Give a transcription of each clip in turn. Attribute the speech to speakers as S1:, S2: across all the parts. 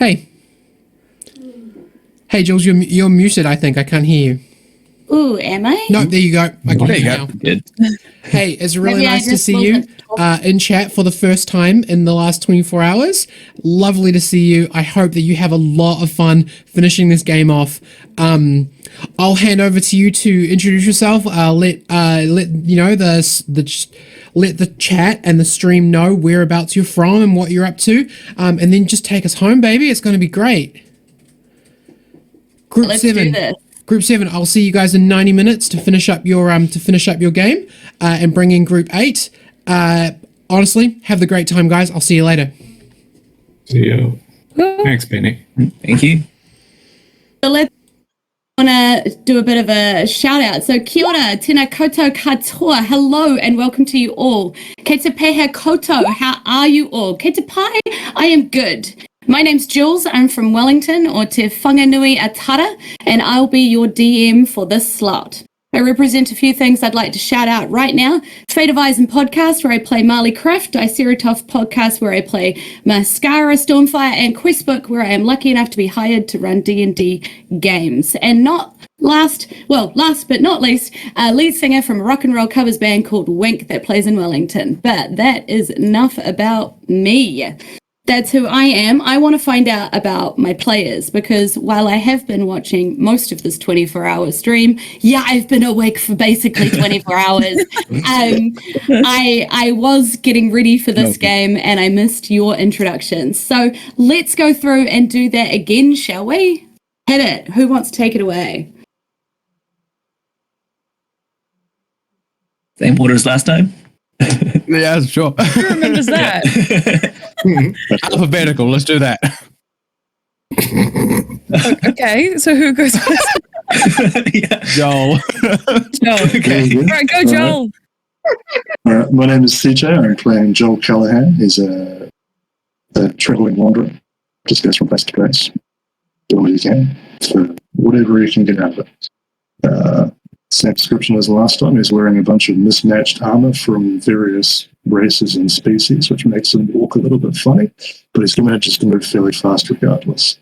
S1: Hey. Hey, Julz, you're muted, I think. I can't hear you.
S2: Ooh, am I?
S1: No, there you go. I can
S3: There
S1: hear
S3: you
S1: you
S3: go.
S1: now.
S3: Good.
S1: Hey, it's really
S2: Maybe I
S1: nice to
S2: just
S1: see you in chat for the first time in the last 24 hours. Lovely to see you. I hope that you have a lot of fun finishing this game off. I'll hand over to you to introduce yourself. Let you know let the chat and the stream know whereabouts you're from and what you're up to. And then just take us home, baby. It's going to be great. Group
S2: Let's
S1: 7.
S2: do this.
S1: Group 7. I'll see you guys in 90 minutes to finish up your game and bring in Group 8. Honestly, have the great time, guys. I'll see you later.
S4: See you. Thanks, Benny.
S3: Thank you.
S2: So let's do a bit of a shout out. So kia ora, tēnā koutou katoa. Hello and welcome to you all. Kei te pehe koutou. How are you all? Kei te pai. I am good. My name's Julz. I'm from Wellington, or Te Whanganui Atara, and I'll be your DM for this slot. I represent a few things I'd like to shout out right now. Fate of Eyes and Podcast, where I play Marley Craft, Diceratoff Podcast, where I play Mascara Stormfire, and Questbook, where I am lucky enough to be hired to run D&D games. And last but not least, lead singer from a rock and roll covers band called Wink that plays in Wellington. But that is enough about me. That's who I am. I want to find out about my players because while I have been watching most of this 24-hour stream, I've been awake for basically 24 hours. I was getting ready for this game and I missed your introductions. So let's go through and do that again, shall we? Hit it. Who wants to take it away?
S3: Same order as last time?
S5: Yeah, sure.
S6: Who remembers that?
S5: Alphabetical, let's do that.
S6: Okay, so who goes first?
S5: Joel.
S6: Joel.
S3: Okay.
S6: All right, go, Joel.
S7: All right, my name is CJ. I'm playing Joel Callahan. He's a traveling wanderer. Just goes from place to place. Do what he can for whatever he can get out of it. Same description as last time. He's wearing a bunch of mismatched armor from various races and species, which makes him walk a little bit funny, but he's manages to move fairly fast regardless.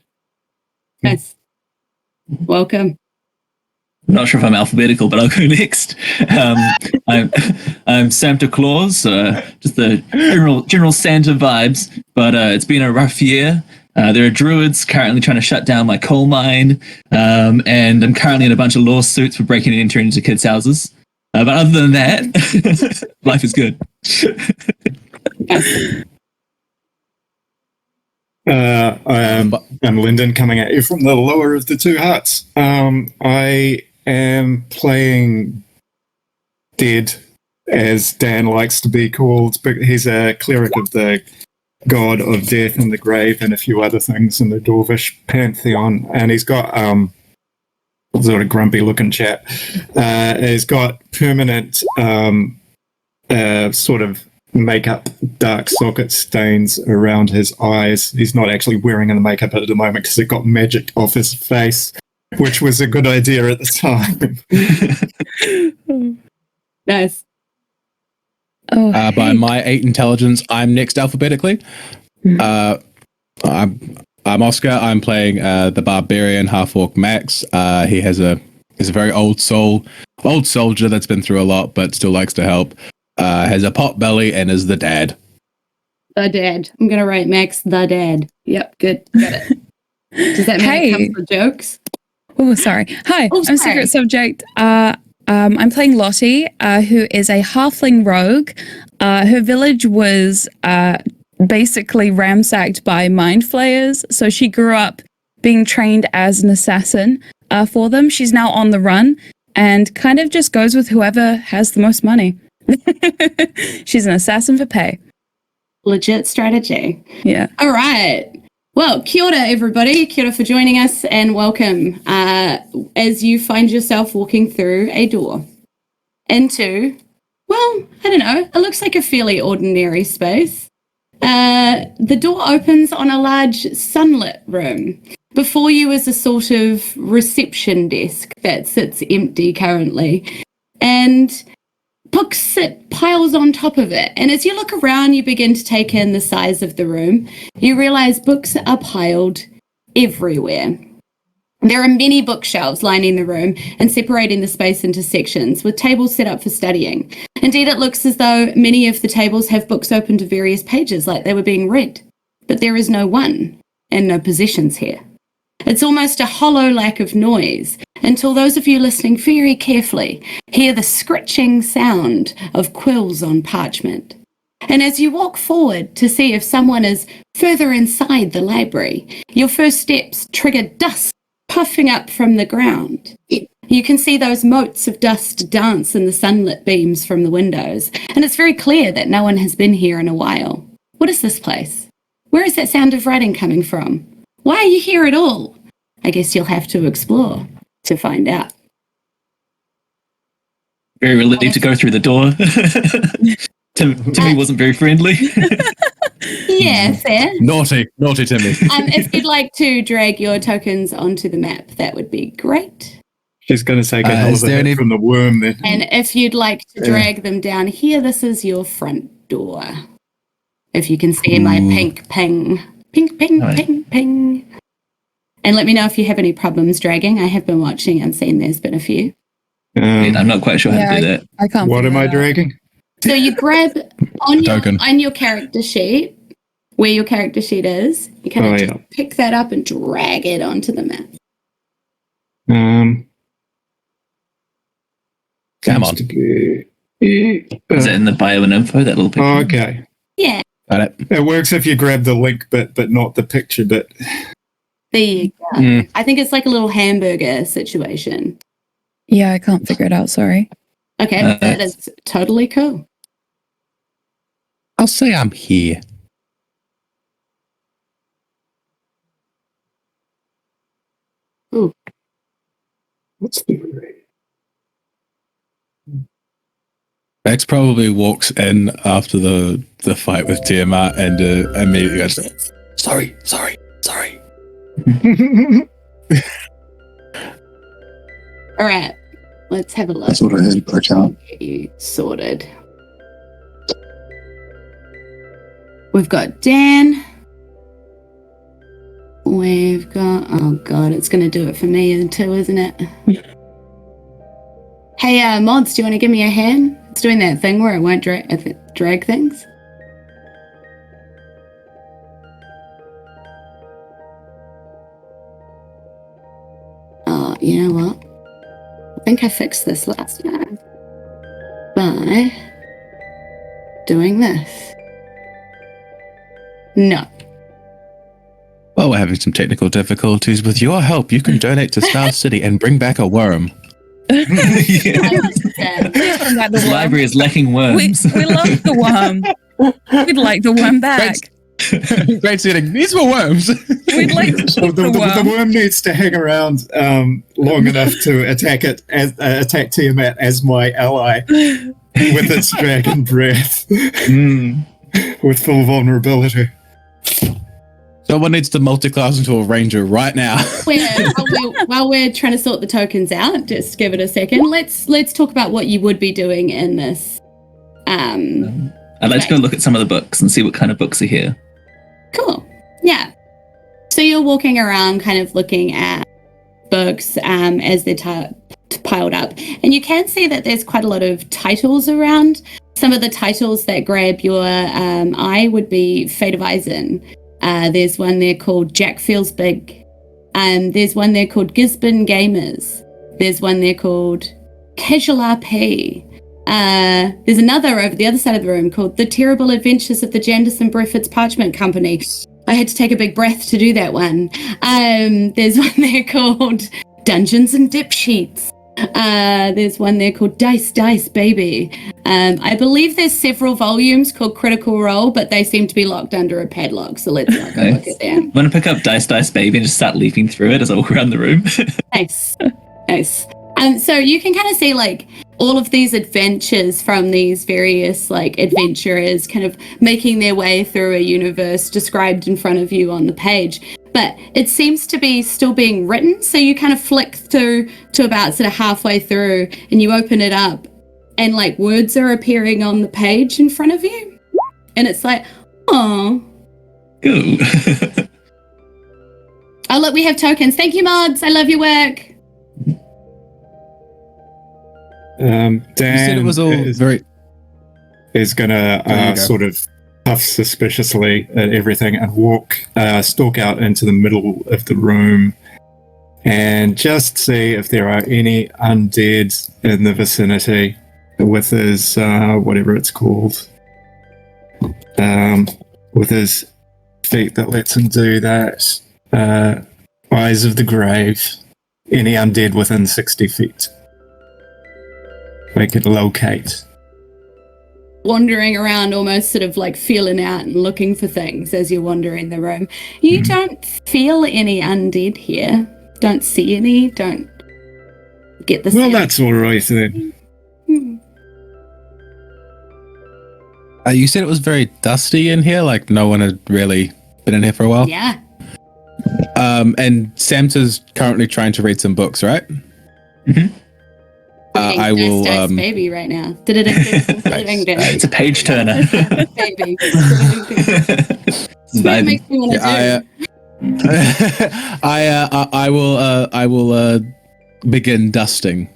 S2: Nice. Welcome.
S3: I'm not sure if I'm alphabetical, but I'll go next. I'm Santa Claus, just the general Santa vibes, but it's been a rough year. There are druids currently trying to shut down my coal mine, and I'm currently in a bunch of lawsuits for breaking and entering into kids' houses. But other than that, life is good.
S4: I'm Lyndon, coming at you from the lower of the two huts. I am playing Dead, as Dan likes to be called, but he's a cleric of the god of death and the grave and a few other things in the Dwarvish pantheon, and he's got sort of grumpy looking chap. He's got permanent sort of makeup dark socket stains around his eyes. He's not actually wearing the makeup at the moment because it got magic off his face, which was a good idea at the time.
S2: Nice.
S5: By my 8 intelligence, I'm next alphabetically. I'm Oscar. I'm playing the barbarian half-orc Max. He's a very old soldier that's been through a lot, but still likes to help. Has a pot belly and is the dad.
S2: The dad. I'm going to write Max the dad. Yep, good. Got it. Does that mean it comes for jokes?
S6: Oh, sorry. Hi, I'm Secret Subject. I'm playing Lottie, who is a halfling rogue. Her village was basically ransacked by mind flayers, so she grew up being trained as an assassin for them. She's now on the run and kind of just goes with whoever has the most money. She's an assassin for pay.
S2: Legit strategy.
S6: Yeah.
S2: All right. Well, kia ora, everybody. Kia ora for joining us and welcome as you find yourself walking through a door into, well, I don't know, it looks like a fairly ordinary space. The door opens on a large sunlit room. Before you is a sort of reception desk that sits empty currently. And books sit piles on top of it. And as you look around, you begin to take in the size of the room. You realize books are piled everywhere. There are many bookshelves lining the room and separating the space into sections, with tables set up for studying. Indeed, it looks as though many of the tables have books open to various pages like they were being read. But there is no one and no possessions here. It's almost a hollow lack of noise until those of you listening very carefully hear the scritching sound of quills on parchment. And as you walk forward to see if someone is further inside the library, your first steps trigger dust puffing up from the ground. You can see those motes of dust dance in the sunlit beams from the windows, and it's very clear that no one has been here in a while. What is this place? Where is that sound of writing coming from? Why are you here at all? I guess you'll have to explore to find out.
S3: Very relieved to go through the door. Timmy wasn't very friendly.
S2: Yeah, fair.
S5: Naughty Timmy.
S2: If you'd like to drag your tokens onto the map, that would be great.
S4: She's going to take a hell of a hit from the worm then.
S2: And if you'd like to drag them down here, this is your front door. If you can see my pink ping. Pink ping, ping, ping. And let me know if you have any problems dragging. I have been watching and seen there's been a few.
S3: I'm not quite sure how to do that.
S6: I can't.
S4: What am I dragging?
S2: So you grab on your character sheet, where your character sheet is, you kind of pick that up and drag it onto the map.
S5: Come on.
S3: Is it in the bio and info, that little picture?
S4: Oh, okay.
S2: Yeah.
S5: Got it.
S4: It works if you grab the link bit, but not the picture bit.
S2: There you go. I think it's like a little hamburger situation.
S6: Yeah, I can't figure it out. Sorry.
S2: Okay, that is totally cool.
S5: I'll say I'm here.
S2: Ooh.
S4: What's the rate?
S5: Max probably walks in after the fight with Tiamat and immediately goes, sorry.
S2: All right, let's have a look.
S7: That's what I heard, but I can't.
S2: Get you sorted. We've got Dan. We've got, oh God, it's going to do it for me too, isn't it? Hey, mods, do you want to give me a hand? It's doing that thing where it won't drag things. Oh, you know what? I think I fixed this last time by doing this. No.
S5: well, we're having some technical difficulties. With your help, you can donate to Star City and bring back a worm.
S3: The library is lacking worms.
S6: We love the worm. We'd like the worm back.
S5: Great setting. These were worms.
S6: We'd like to keep the worm.
S4: The worm needs to hang around long enough to attack attack Tiamat as my ally with its dragon breath, with full vulnerability.
S5: Someone needs to multi-class into a ranger right now.
S2: While we're trying to sort the tokens out, just give it a second. Let's talk about what you would be doing in this.
S3: I'd like to go look at some of the books and see what kind of books are here.
S2: Cool. Yeah. So you're walking around kind of looking at books as they're piled up. And you can see that there's quite a lot of titles around. Some of the titles that grab your eye would be Fate of Eisen. There's one there called Jack Feels Big. There's one there called Gisborne Gamers. There's one there called Casual RP. There's another over the other side of the room called The Terrible Adventures of the Janderson Breford's Parchment Company. I had to take a big breath to do that one. There's one there called Dungeons and Dip Sheets. There's one there called Dice Baby. I believe there's several volumes called Critical Role, but they seem to be locked under a padlock, so let's not go look at them.
S3: I'm going to pick up Dice Baby and just start leaping through it as I walk around the room.
S2: Nice. So you can kind of see like all of these adventures from these various like adventurers kind of making their way through a universe described in front of you on the page. But it seems to be still being written. So you kind of flick through to about sort of halfway through and you open it up and like words are appearing on the page in front of you. And it's like, oh.
S3: Ooh.
S2: Oh, look, we have tokens. Thank you, mods. I love your work.
S4: Dan
S5: You said it was all very.
S4: is gonna
S5: There you go.
S4: sort of puff suspiciously at everything and stalk out into the middle of the room and just see if there are any undead in the vicinity with his whatever it's called, with his feat that lets him do that. Eyes of the grave. Any undead within 60 feet. Make it locate.
S2: Wandering around, almost sort of like feeling out and looking for things as you're wandering the room. You don't feel any undead here. Don't see any. Don't get the
S4: Well,
S2: sense.
S4: that's all right then.
S5: You said it was very dusty in here, like no one had really been in here for a while.
S2: Yeah.
S5: And Samta's currently trying to read some books, right?
S3: Mm-hmm.
S5: I will.
S2: Baby right now.
S3: It's a page turner.
S2: Baby. It makes me want to
S5: I will begin dusting.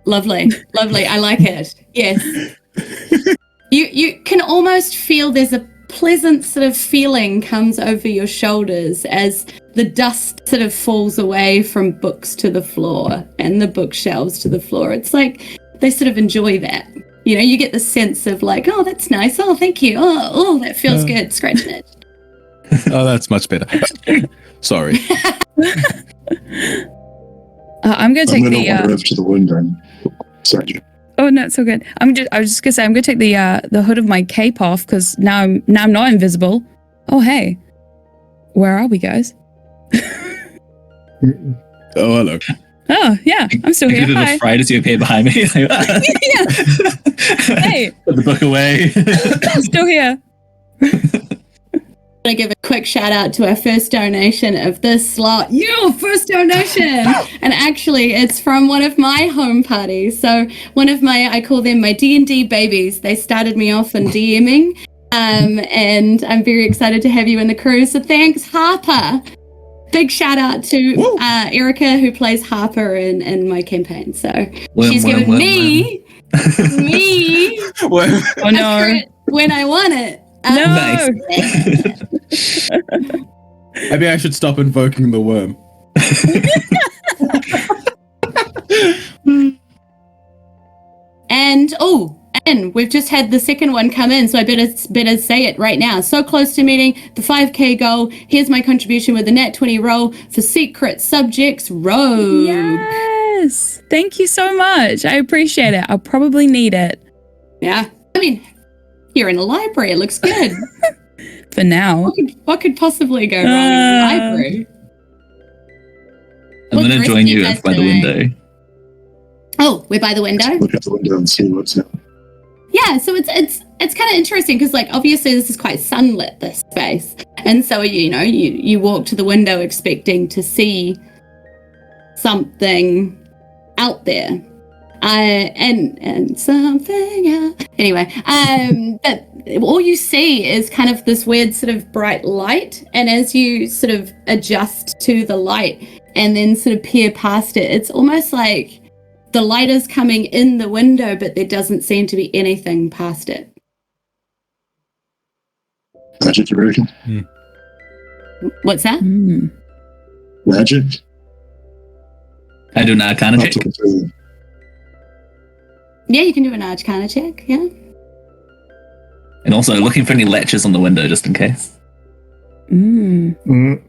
S2: Lovely. I like it. Yes. You can almost feel there's a pleasant sort of feeling comes over your shoulders as the dust sort of falls away from books to the floor and the bookshelves to the floor. It's like they sort of enjoy that. You know, you get the sense of like, oh, that's nice. Oh, thank you. Oh, that feels good. Scratching it.
S5: Oh, that's much better. Sorry.
S6: I'm going to take
S7: I'm going
S6: the.
S7: to wander over to the window and sorry.
S6: Oh no, it's all good. I was just gonna say I'm gonna take the hood of my cape off because now I'm not invisible. Oh hey, where are we, guys?
S5: Oh hello.
S6: Oh yeah, I'm still here.
S3: I did
S6: Hi.
S3: a fright as you appear behind me. Like,
S6: Yeah. Hey,
S3: put the book away.
S6: I'm still here.
S2: I want to give a quick shout out to our first donation of this slot. Your first donation! And actually, it's from one of my home parties. So one of I call them my D&D babies. They started me off in DMing. And I'm very excited to have you in the crew. So thanks, Harper. Big shout out to Erica, who plays Harper in my campaign. So she's given me
S6: Oh no.
S2: a crit when I want it.
S6: No.
S3: Nice.
S5: Maybe I should stop invoking the worm.
S2: And we've just had the second one come in, so I better say it right now. So close to meeting the 5K goal. Here's my contribution with a nat 20 roll for secret subjects rogue.
S6: Yes. Thank you so much. I appreciate it. I'll probably need it
S2: Yeah. I mean, you're in a library. It looks good.
S6: for now.
S2: What could possibly go wrong in a library?
S3: I'm
S2: What
S3: going to
S2: rest
S3: join
S2: are you
S3: you
S2: guys
S3: by the
S2: doing?
S3: window.
S2: Oh, we're by the window?
S7: Look out the window and see what's out.
S2: Yeah, so it's kind of interesting because like obviously this is quite sunlit, this space, and so you walk to the window expecting to see something out there, and something out. Anyway, but all you see is kind of this weird sort of bright light, and as you sort of adjust to the light and then sort of peer past it, it's almost like the light is coming in the window, but there doesn't seem to be anything past it.
S7: Magic, you reckon?
S2: What's that?
S6: Mm.
S7: Magic?
S3: I do an Arcana
S7: Not
S3: check.
S7: looking through.
S2: Yeah, you can do an Arcana check, yeah.
S3: And also looking for any latches on the window just in case.
S6: Mm.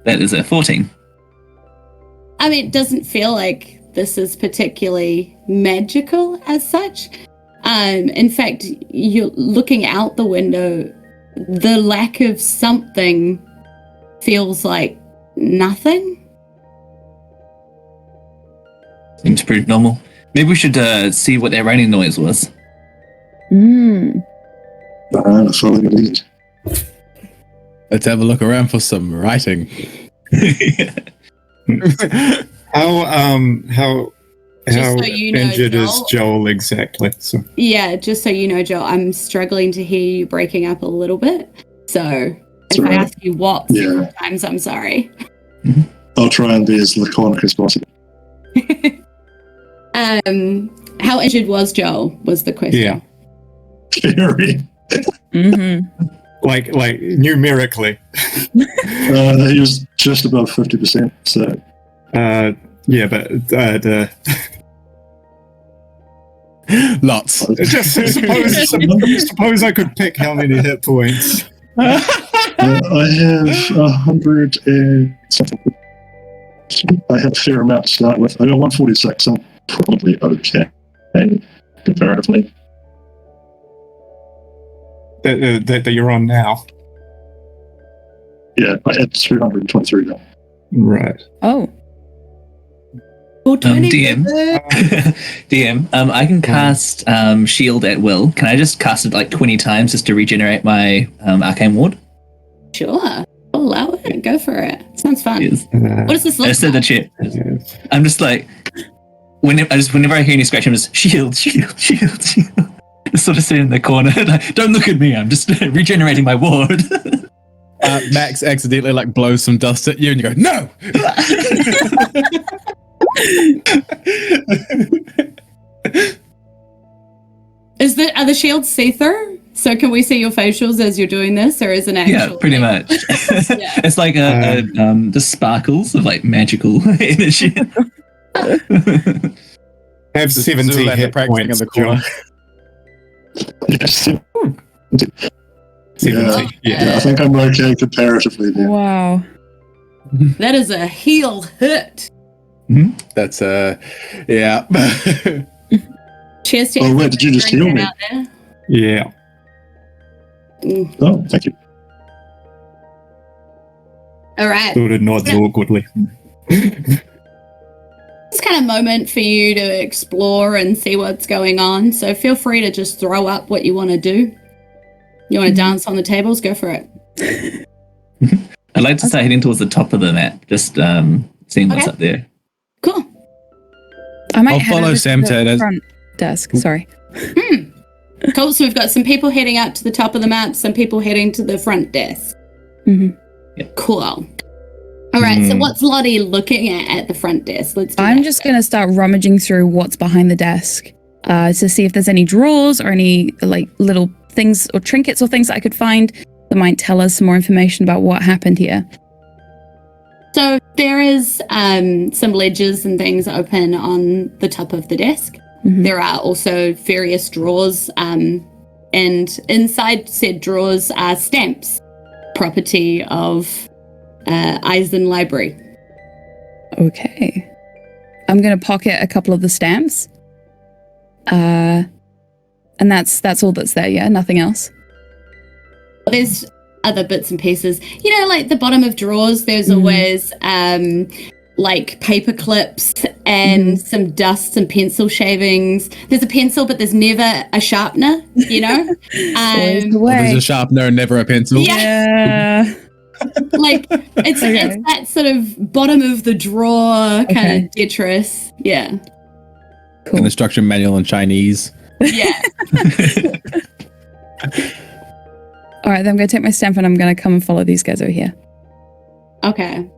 S3: That is a 14.
S2: I mean, it doesn't feel like this is particularly magical as such. In fact, you're looking out the window, the lack of something feels like nothing.
S3: Seems pretty normal. Maybe we should see what that raining noise was.
S6: Mm.
S7: That's all I need.
S5: Let's have a look around for some writing.
S4: How
S2: Just so you know,
S4: injured is
S2: Joel-
S4: Joel exactly? So
S2: Yeah, just so you know, Joe, I'm struggling to hear you breaking up a little bit. So
S4: it's
S2: if I ask you what
S7: Yeah.
S2: times, I'm sorry.
S7: I'll try and be as laconic as possible.
S2: How injured was Joel? Was the question.
S4: Yeah.
S7: Very.
S4: Like numerically.
S7: He was just above 50%. So
S4: Yeah, but
S5: Lots.
S4: just suppose I could pick how many hit points.
S7: I have 100 and something. I have a fair amount to start with. I got 146. I'm probably okay comparatively.
S4: That you're on now.
S7: Yeah, I had 223 now.
S4: Right.
S6: Oh.
S3: DM, I can cast shield at will. Can I just cast it like 20 times just to regenerate my arcane ward?
S2: Sure. I'll allow it. Go for it. Sounds fun.
S3: Yes.
S2: What does this look
S3: I just said
S2: like?
S3: the chat. I'm just like, whenever I hear any scratch, I'm just shield. Just sort of sitting in the corner. Like, don't look at me. I'm just regenerating my ward.
S5: Max accidentally like blows some dust at you, and you go, "No!"
S2: Are the shields see-through? So can we see your facials as you're doing this, or is it actual?
S3: Yeah, pretty much. It's like the sparkles of like magical energy.
S4: I have 70
S5: Zoolander
S4: hit
S5: practicing
S4: points.
S5: in the corner.
S7: Yes.
S4: 70,
S7: Yeah, I think I'm okay comparatively there.
S6: Wow.
S2: That is a heal hit.
S5: That's yeah.
S2: Cheers to
S7: Oh, wait, did you just heal me?
S2: out there.
S4: Yeah.
S7: Oh, thank you.
S2: All right.
S4: Sort of nods awkwardly.
S2: It's kind of moment for you to explore and see what's going on. So feel free to just throw up what you want to do. You want to dance on the tables? Go for it.
S3: I'd like to start heading towards the top of the map, just seeing what's up there.
S2: Cool.
S6: I might
S5: I'll
S6: head
S5: follow
S6: over
S5: Sam
S6: to the
S5: to-
S6: front desk. Sorry.
S2: Cool. So we've got some people heading up to the top of the map, some people heading to the front desk. Cool. All right. So what's Lottie looking at the front desk? Let's do
S6: I'm
S2: that.
S6: just going to start rummaging through what's behind the desk to see if there's any drawers or any like little things or trinkets or things that I could find that might tell us some more information about what happened here.
S2: So there is some ledgers and things open on the top of the desk. There are also various drawers, and inside said drawers are stamps, property of Eisen Library.
S6: Okay. I'm going to pocket a couple of the stamps. And that's all that's there, yeah? Nothing else?
S2: There's other bits and pieces. You know, like the bottom of drawers, there's always like paper clips and some dust and pencil shavings. There's a pencil, but there's never a sharpener, you know?
S6: Always the way.
S5: There's a sharpener and never a pencil.
S6: Yeah.
S2: Like it's that sort of bottom of the drawer kind of Tetris. Yeah.
S6: Cool.
S5: An instruction manual in Chinese.
S2: Yeah.
S6: All right, then I'm going to take my stamp and I'm going to come and follow these guys over here.
S2: Okay.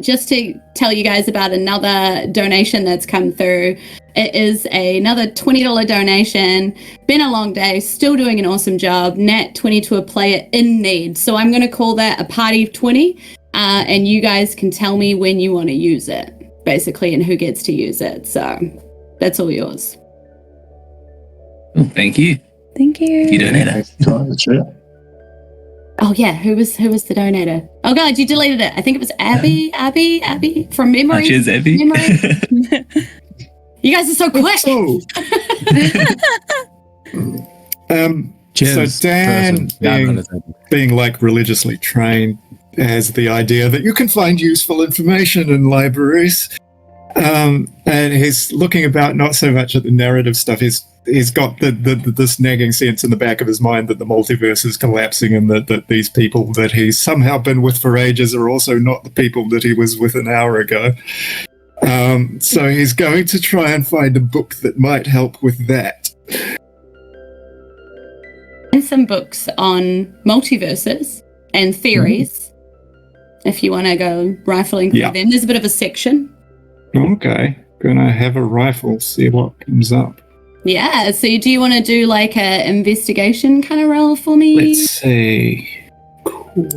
S2: Just to tell you guys about another donation that's come through. It is another $20 donation. Been a long day, still doing an awesome job. Nat 20 to a player in need. So I'm going to call that a party of 20. And you guys can tell me when you want to use it, basically, and who gets to use it. So that's all yours.
S3: Oh, thank you.
S6: Thank you.
S3: You donator.
S2: Oh yeah, who was the donator? Oh god, you deleted it. I think it was Abby from memory.
S3: Cheers, Abby.
S2: You guys are so quick.
S5: Cheers,
S4: So Dan,
S5: person.
S4: being like religiously trained, has the idea that you can find useful information in libraries, and he's looking about not so much at the narrative stuff. He's got this nagging sense in the back of his mind that the multiverse is collapsing, and that these people that he's somehow been with for ages are also not the people that he was with an hour ago. So he's going to try and find a book that might help with that.
S2: And some books on multiverses. and theories. If you want to go rifling through them, there's a bit of a section.
S4: Okay, gonna have a rifle, see what comes up.
S2: Yeah, so do you want to do like a investigation kind of roll for me?
S4: Let's see. Cool.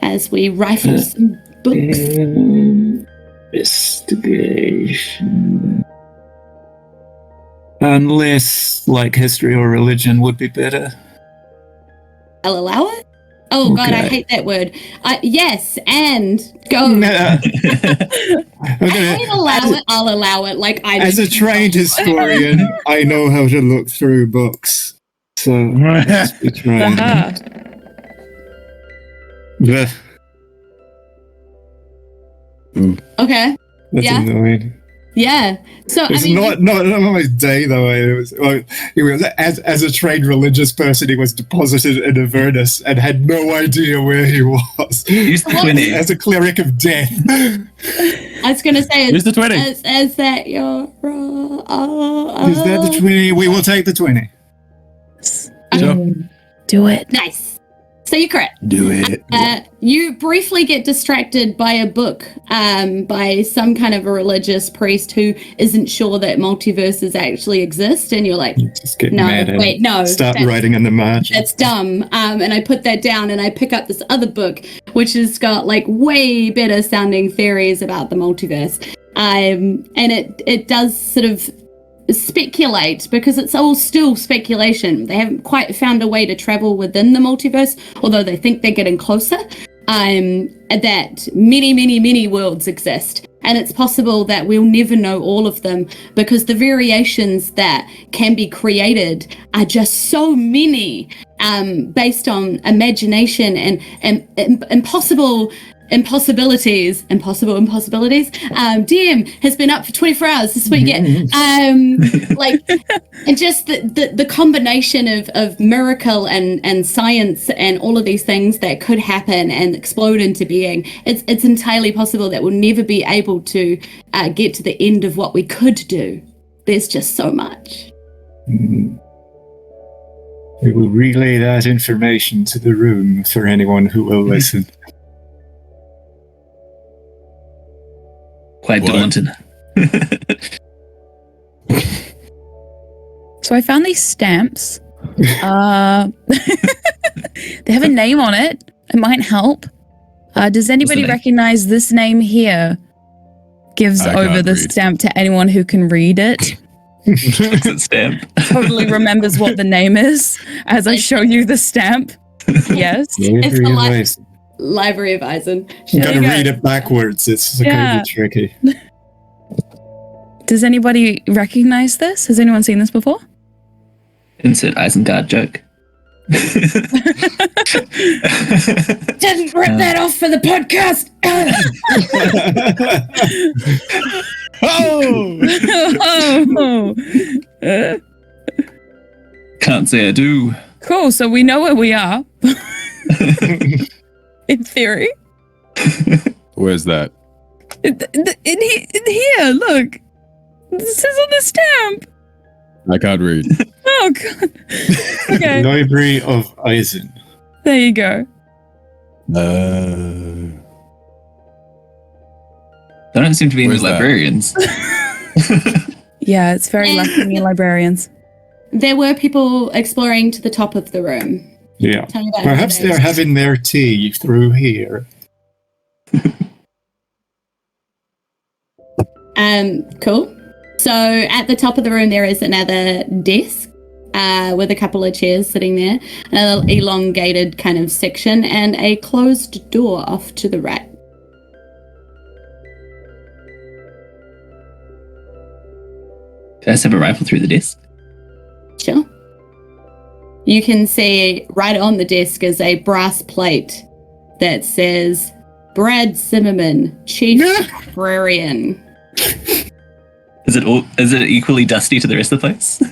S2: As we rifle some books.
S4: Investigation. Unless, like, history or religion would be better.
S2: I'll allow it? Oh, God, I hate that word. Yes, and go.
S4: I
S2: I'll allow it. Like
S4: as a trained historian, I know how to look through books. So, let's be trained.
S2: Okay.
S4: That's annoying.
S2: Yeah. So
S4: it's not my day though. It was as a trained religious person, he was deposited in Avernus and had no idea where he was.
S3: Use the 20
S4: as a cleric of death.
S2: I was going to say,
S5: use the 20.
S2: Is that your?
S4: Is that the 20? We will take the 20.
S5: Sure.
S6: Do it.
S2: Nice. So you're correct.
S5: Do it.
S2: You briefly get distracted by a book by some kind of a religious priest who isn't sure that multiverses actually exist, and you're like,
S4: just get mad
S2: wait, no.
S4: Start writing in the margin.
S2: That's dumb. And I put that down, and I pick up this other book, which has got like way better sounding theories about the multiverse. And it does sort of speculate, because it's all still speculation. They haven't quite found a way to travel within the multiverse, although they think they're getting closer, that many worlds exist, and it's possible that we'll never know all of them, because the variations that can be created are just so many, based on imagination and impossible impossibilities. DM has been up for 24 hours this week. And just the combination of miracle and science and all of these things that could happen and explode into being. It's entirely possible that we'll never be able to get to the end of what we could do. There's just so much.
S4: We will relay that information to the room for anyone who will listen.
S3: Quite daunting.
S6: So I found these stamps. They have a name on it. It might help. Does anybody recognize this name here? Gives over the stamp to anyone who can read it.
S3: Stamp.
S6: Totally remembers what the name is as I show you the stamp. Yes.
S2: It's the Library of Eisen.
S4: You gotta read it backwards. It's gonna be tricky.
S6: Does anybody recognize this? Has anyone seen this before?
S3: Insert Isengard joke.
S2: Didn't rip that off for the podcast.
S3: Can't say I do.
S6: Cool. So we know where we are. In theory.
S5: Where's that?
S6: In here, look. This is on the stamp.
S5: I can't read.
S6: Oh, God. Okay.
S4: Library of Eisen.
S6: There you go.
S3: There don't seem to be any librarians.
S6: Yeah, it's very lacking in librarians.
S2: There were people exploring to the top of the room.
S4: Yeah. Perhaps they're having their tea through here.
S2: Cool. So at the top of the room there is another desk with a couple of chairs sitting there, another elongated kind of section, and a closed door off to the right.
S3: Can I step a rifle through the desk?
S2: Sure. You can see right on the desk is a brass plate that says Brad Zimmerman, Chief Librarian.
S3: Is it equally dusty to the rest of the place?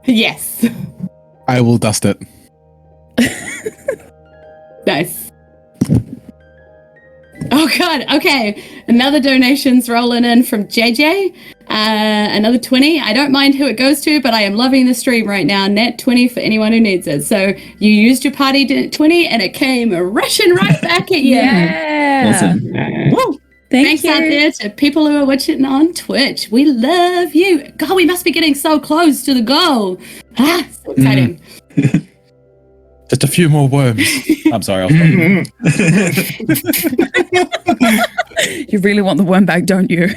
S2: Yes.
S5: I will dust it.
S2: Nice. Oh God. Okay. Another donation's rolling in from JJ. Another 20. I don't mind who it goes to, but I am loving the stream right now. Net 20 for anyone who needs it. So you used your party 20 and it came rushing right back at you.
S6: Yeah.
S3: Awesome.
S2: Woo.
S6: Thanks
S2: Thanks out there to people who are watching on Twitch. We love you. God, we must be getting so close to the goal. So exciting.
S5: Just a few more worms. I'm sorry. I'll stop.
S6: You really want the worm bag, don't you?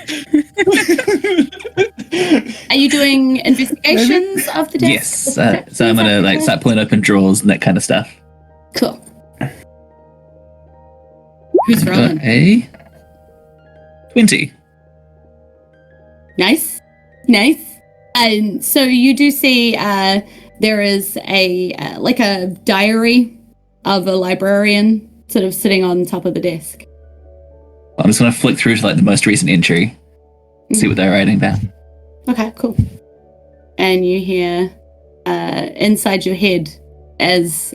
S2: Are you doing investigations of the desk?
S3: Yes. So I'm gonna like start pulling open drawers and that kind of stuff.
S2: Cool. Who's rolling?
S3: A 20.
S2: Nice. And so you do see there is a like a diary of a librarian sort of sitting on top of the desk.
S3: I'm just gonna flick through to like the most recent entry, see what they're writing about.
S2: Okay, cool. And you hear inside your head as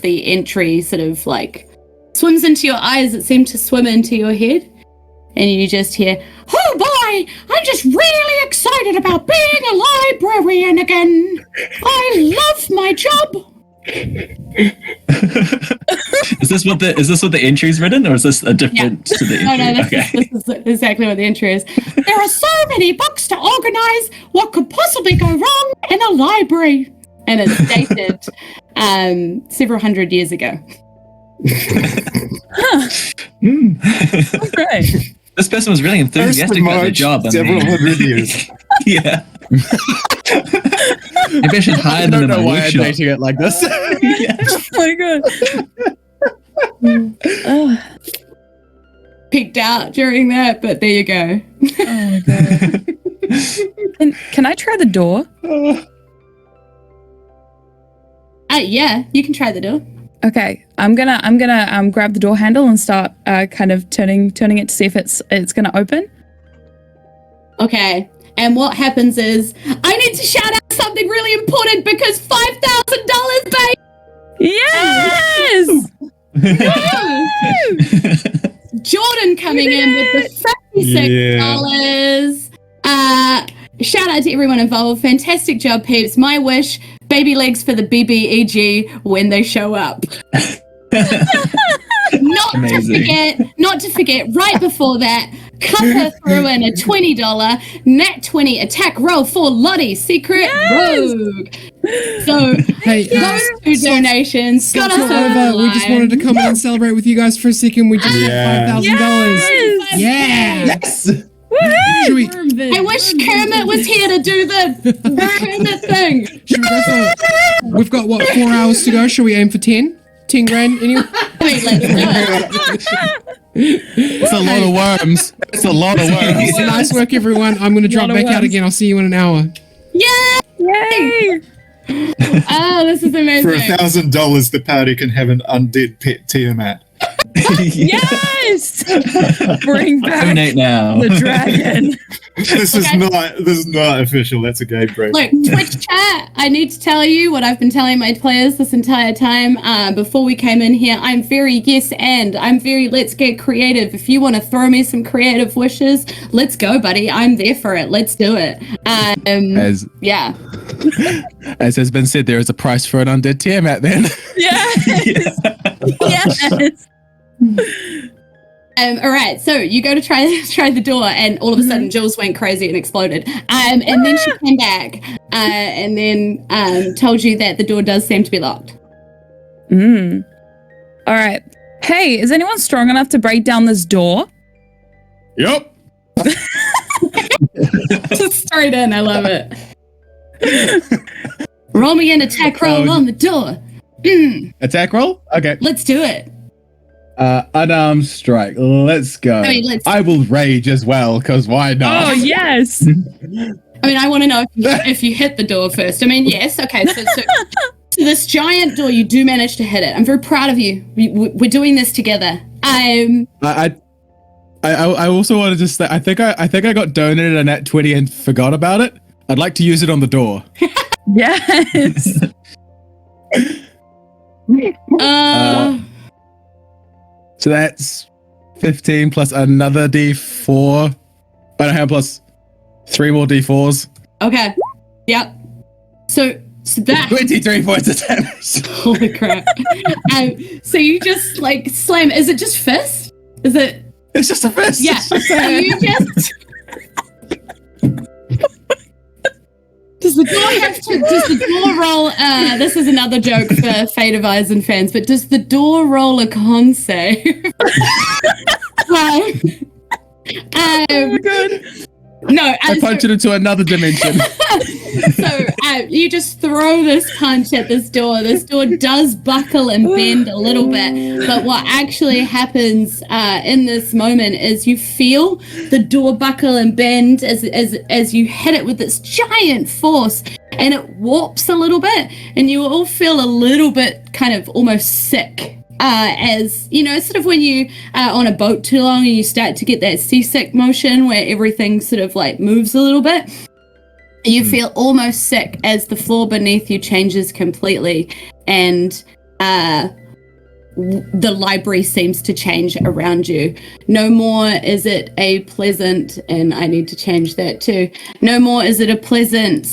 S2: the entry sort of like swims into your eyes, it seemed to swim into your head. And you just hear, "Oh boy, I'm just really excited about being a librarian again. I love my job."
S3: Is this what the entry's written, or is this a different to the entry?
S2: No, this is exactly what the entry is. There are so many books to organize. What could possibly go wrong in a library? And it's dated several hundred years ago.
S6: Great.
S3: This person was really enthusiastic about their job.
S4: Several hundred years.
S3: Yeah. Maybe I should hire
S5: I
S3: them
S5: don't
S3: in my
S5: know why I'm
S3: workshop.
S5: dating it like this.
S6: Oh my god.
S2: Peeked out during that, but there you go.
S6: Oh my god. Can I try the door?
S2: Yeah, you can try the door.
S6: Okay, I'm gonna grab the door handle and start kind of turning it to see if it's gonna open.
S2: Okay. And what happens is I need to shout out something really important because $5,000, babe.
S6: Yes!
S2: Jordan coming in with the $56. Shout out to everyone involved. Fantastic job, peeps. My wish, baby legs for the BBEG when they show up. Not to forget, right before that, Cuppa threw in a $20 nat 20 attack roll for Lottie, Secret Rogue. So,
S1: Hey,
S2: those two donations got us over.
S1: We just wanted to come in and celebrate with you guys for a second. We just
S4: Yeah.
S1: had $5,000. Yeah.
S5: Yes.
S1: Should we,
S2: I wish Kermit was here to do the Kermit thing.
S1: should we go for, we've got, 4 hours to go? Should we aim for 10? 10 grand anyway?
S2: I mean, let's do it.
S5: It's a lot of worms. It's a lot of worms.
S1: Nice work, everyone. I'm going to drop back out again. I'll see you in an hour.
S2: Yay!
S6: Yay!
S2: Oh, this is amazing.
S4: For $1,000, the party can have an undead pet Tiamat.
S6: Yes! Bring back
S3: Donate now.
S6: the dragon.
S4: This is not official. That's a game break.
S2: Look, Twitch chat, I need to tell you what I've been telling my players this entire time before we came in here. I'm very yes and I'm very let's get creative. If you want to throw me some creative wishes, let's go, buddy. I'm there for it. Let's do it. Yeah.
S5: As has been said, there is a price for an undead Tiamat then.
S6: Yes! Yes!
S2: All right, so you go to try the door, and all of a sudden Julz went crazy and exploded. And then she came back, and then told you that the door does seem to be locked.
S6: All right. Hey, is anyone strong enough to break down this door?
S5: Yup.
S2: Just straight in, I love it. Roll me an attack roll on the door.
S5: Attack roll? Okay.
S2: Let's do it.
S5: Unarmed strike. Let's go. I will rage as well, because why not?
S6: Oh, yes.
S2: I mean, I want to know if you hit the door first. I mean, yes. Okay, so this giant door, you do manage to hit it. I'm very proud of you. We're doing this together.
S5: I also wanted to say, I think I got donated a nat 20 and forgot about it. I'd like to use it on the door.
S6: Yes.
S5: So that's 15 plus another D4. Oh, no, plus 3 more D4s.
S2: Okay. Yep. So that
S5: 23 points of damage.
S2: holy crap. So you just like slam. Is it just fist? Is it?
S5: It's just a fist.
S2: Yeah. So you just. Does the door roll? This is another joke for Fate of Eisen fans, but does the door roll a con save?
S5: Oh my god.
S2: No,
S5: I punch it into another dimension.
S2: So you just throw this punch at this door. This door does buckle and bend a little bit, but what actually happens in this moment is you feel the door buckle and bend as you hit it with this giant force, and it warps a little bit, and you all feel a little bit kind of almost sick. As you know, sort of when you are on a boat too long and you start to get that seasick motion where everything sort of like moves a little bit, you feel almost sick as the floor beneath you changes completely, and the library seems to change around you. No more is it a pleasant, and I need to change that too. No more is it a pleasant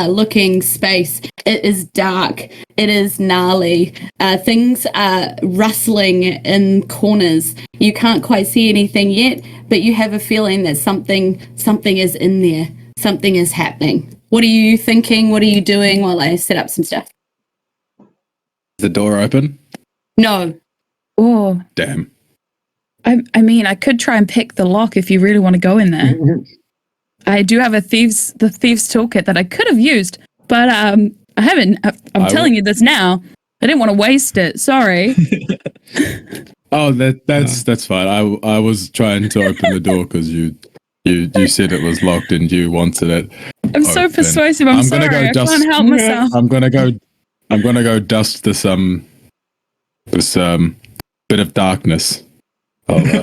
S2: looking space. It is dark. It is gnarly. Things are rustling in corners. You can't quite see anything yet, but you have a feeling that something is in there. Something is happening. What are you thinking? What are you doing while I set up some stuff?
S5: The door open?
S2: No.
S6: Oh,
S5: Damn.
S6: I mean, I could try and pick the lock if you really want to go in there. I do have the thieves toolkit that I could have used, but I haven't. I'm telling you this now. I didn't want to waste it. Sorry.
S5: Oh, that's fine. I was trying to open the door because you said it was locked and you wanted it.
S6: I'm so persuasive. I'm sorry. I can't help myself.
S5: I'm gonna go dust this bit of darkness.
S6: Okay.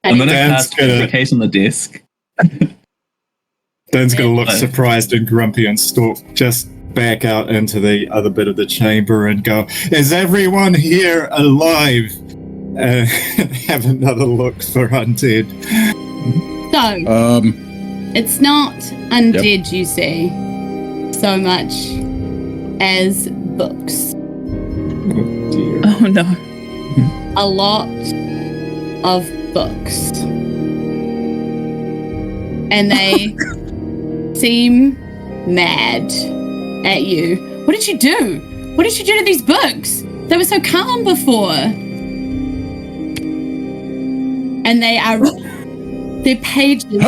S3: I'm gonna
S4: Dan's
S3: cast Purification on the desk.
S4: Dan's gonna look surprised and grumpy and stalk just back out into the other bit of the chamber and go, "Is everyone here alive?" Have another look for undead.
S2: So, it's not undead, you see, so much as books.
S4: Oh dear.
S6: Oh no.
S2: A lot of books. And they seem mad at you. What did you do? What did you do to these books? They were so calm before. And their pages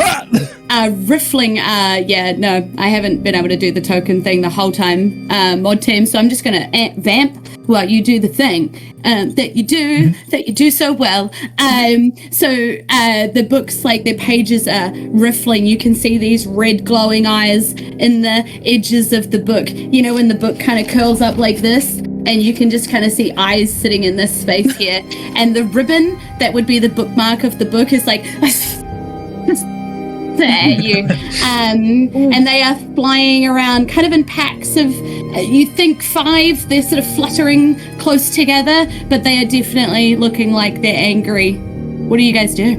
S2: are riffling. No, I haven't been able to do the token thing the whole time, mod team, so I'm just going to vamp while you do the thing that you do so well. So the books, like their pages are riffling. You can see these red glowing eyes in the edges of the book. You know, when the book kind of curls up like this, and you can just kind of see eyes sitting in this space here. And the ribbon that would be the bookmark of the book is like at you. And they are flying around kind of in packs of, you think 5, they're sort of fluttering close together, but they are definitely looking like they're angry. What do you guys do?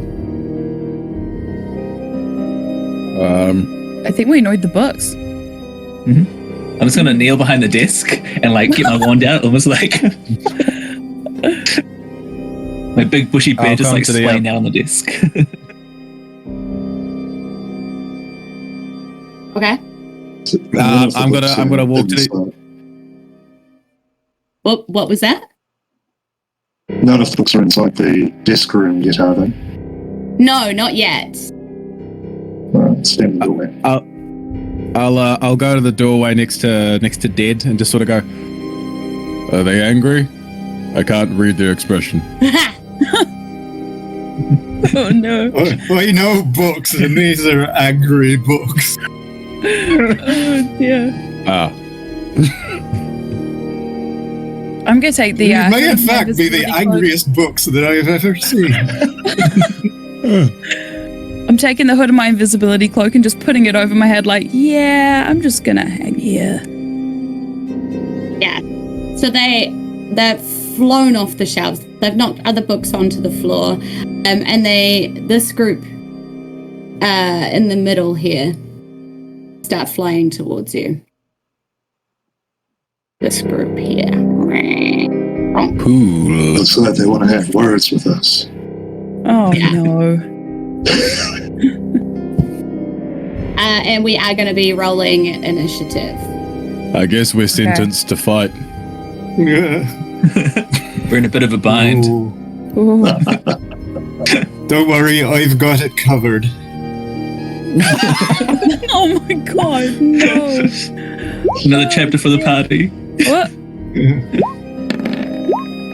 S6: I think we annoyed the books.
S3: Mm-hmm. I'm just gonna kneel behind the desk and like get my wand out, almost like my big bushy beard just like splaying down on the desk.
S2: Okay.
S5: I'm gonna walk to.
S2: What was that?
S7: None of the books are inside the desk room yet, are they?
S2: No, not yet.
S7: Stand in the doorway.
S5: I'll go to the doorway next to Dead and just sort of go, "Are they angry? I can't read their expression."
S6: Oh no.
S4: I know books, and these are angry books.
S6: Oh dear. I'm gonna take the.
S4: May in fact be the angriest books that I've ever seen.
S6: I'm taking the hood of my invisibility cloak and just putting it over my head like, yeah, I'm just gonna hang here.
S2: Yeah. So they're flown off the shelves. They've knocked other books onto the floor. And this group in the middle here start flying towards you. This group here.
S5: Cool.
S7: Looks like they want to have words with us.
S6: Oh no.
S2: And we are going to be rolling initiative.
S5: I guess we're sentenced to fight.
S4: Yeah.
S3: We're in a bit of a bind.
S4: Ooh.
S6: Ooh.
S4: Don't worry, I've got it covered.
S6: Oh my god, no.
S3: Another chapter for the party.
S6: What?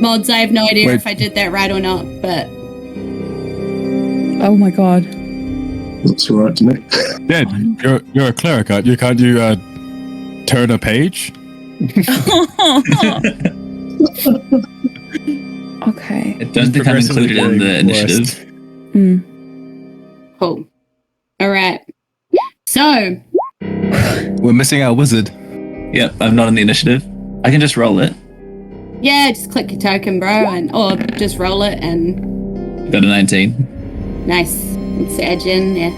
S2: Mods, I have no idea
S5: Wait.
S2: if I did that right or not, but
S6: Oh my god.
S7: Looks right to me.
S5: Dad, you're a cleric, aren't you? Can't you turn a page?
S6: Okay.
S3: I don't think I'm included in the initiative.
S6: Hmm.
S2: cool. All right. So,
S5: We're missing our wizard.
S3: Yep, I'm not in the initiative. I can just roll it.
S2: yeah, just click your token, bro, or just roll it and
S3: Got a 19.
S2: nice. It's edging, yeah.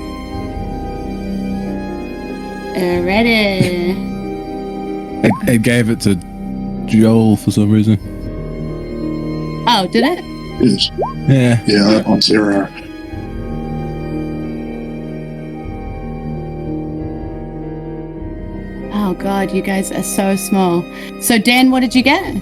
S2: Alrighty.
S5: It gave it to Joel for some reason.
S2: Oh, did it?
S7: Yes.
S5: Yeah.
S7: Yeah, on 0.
S2: Oh god, you guys are so small. So Dan, what did you get?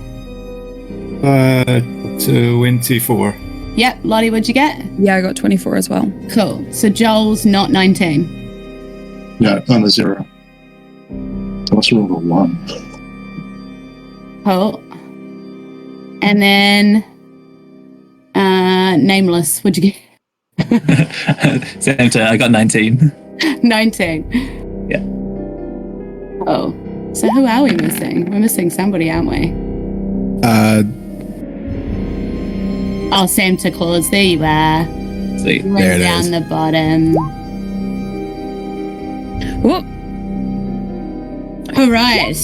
S4: 24.
S2: Yep, Lottie, what'd you get?
S6: Yeah, I got 24 as well.
S2: Cool. So Joel's not 19.
S7: Yeah, on 0. So let's roll a 1.
S2: Cool. And then Nameless, what'd you get?
S3: Same to, I got 19.
S2: 19.
S3: Yeah.
S2: Oh. So who are we missing? We're missing somebody, aren't we? Oh, Santa Claus, there you are.
S3: Sweet.
S2: Right
S5: There it
S2: down
S5: is.
S2: the bottom.
S6: Whoop.
S2: All right.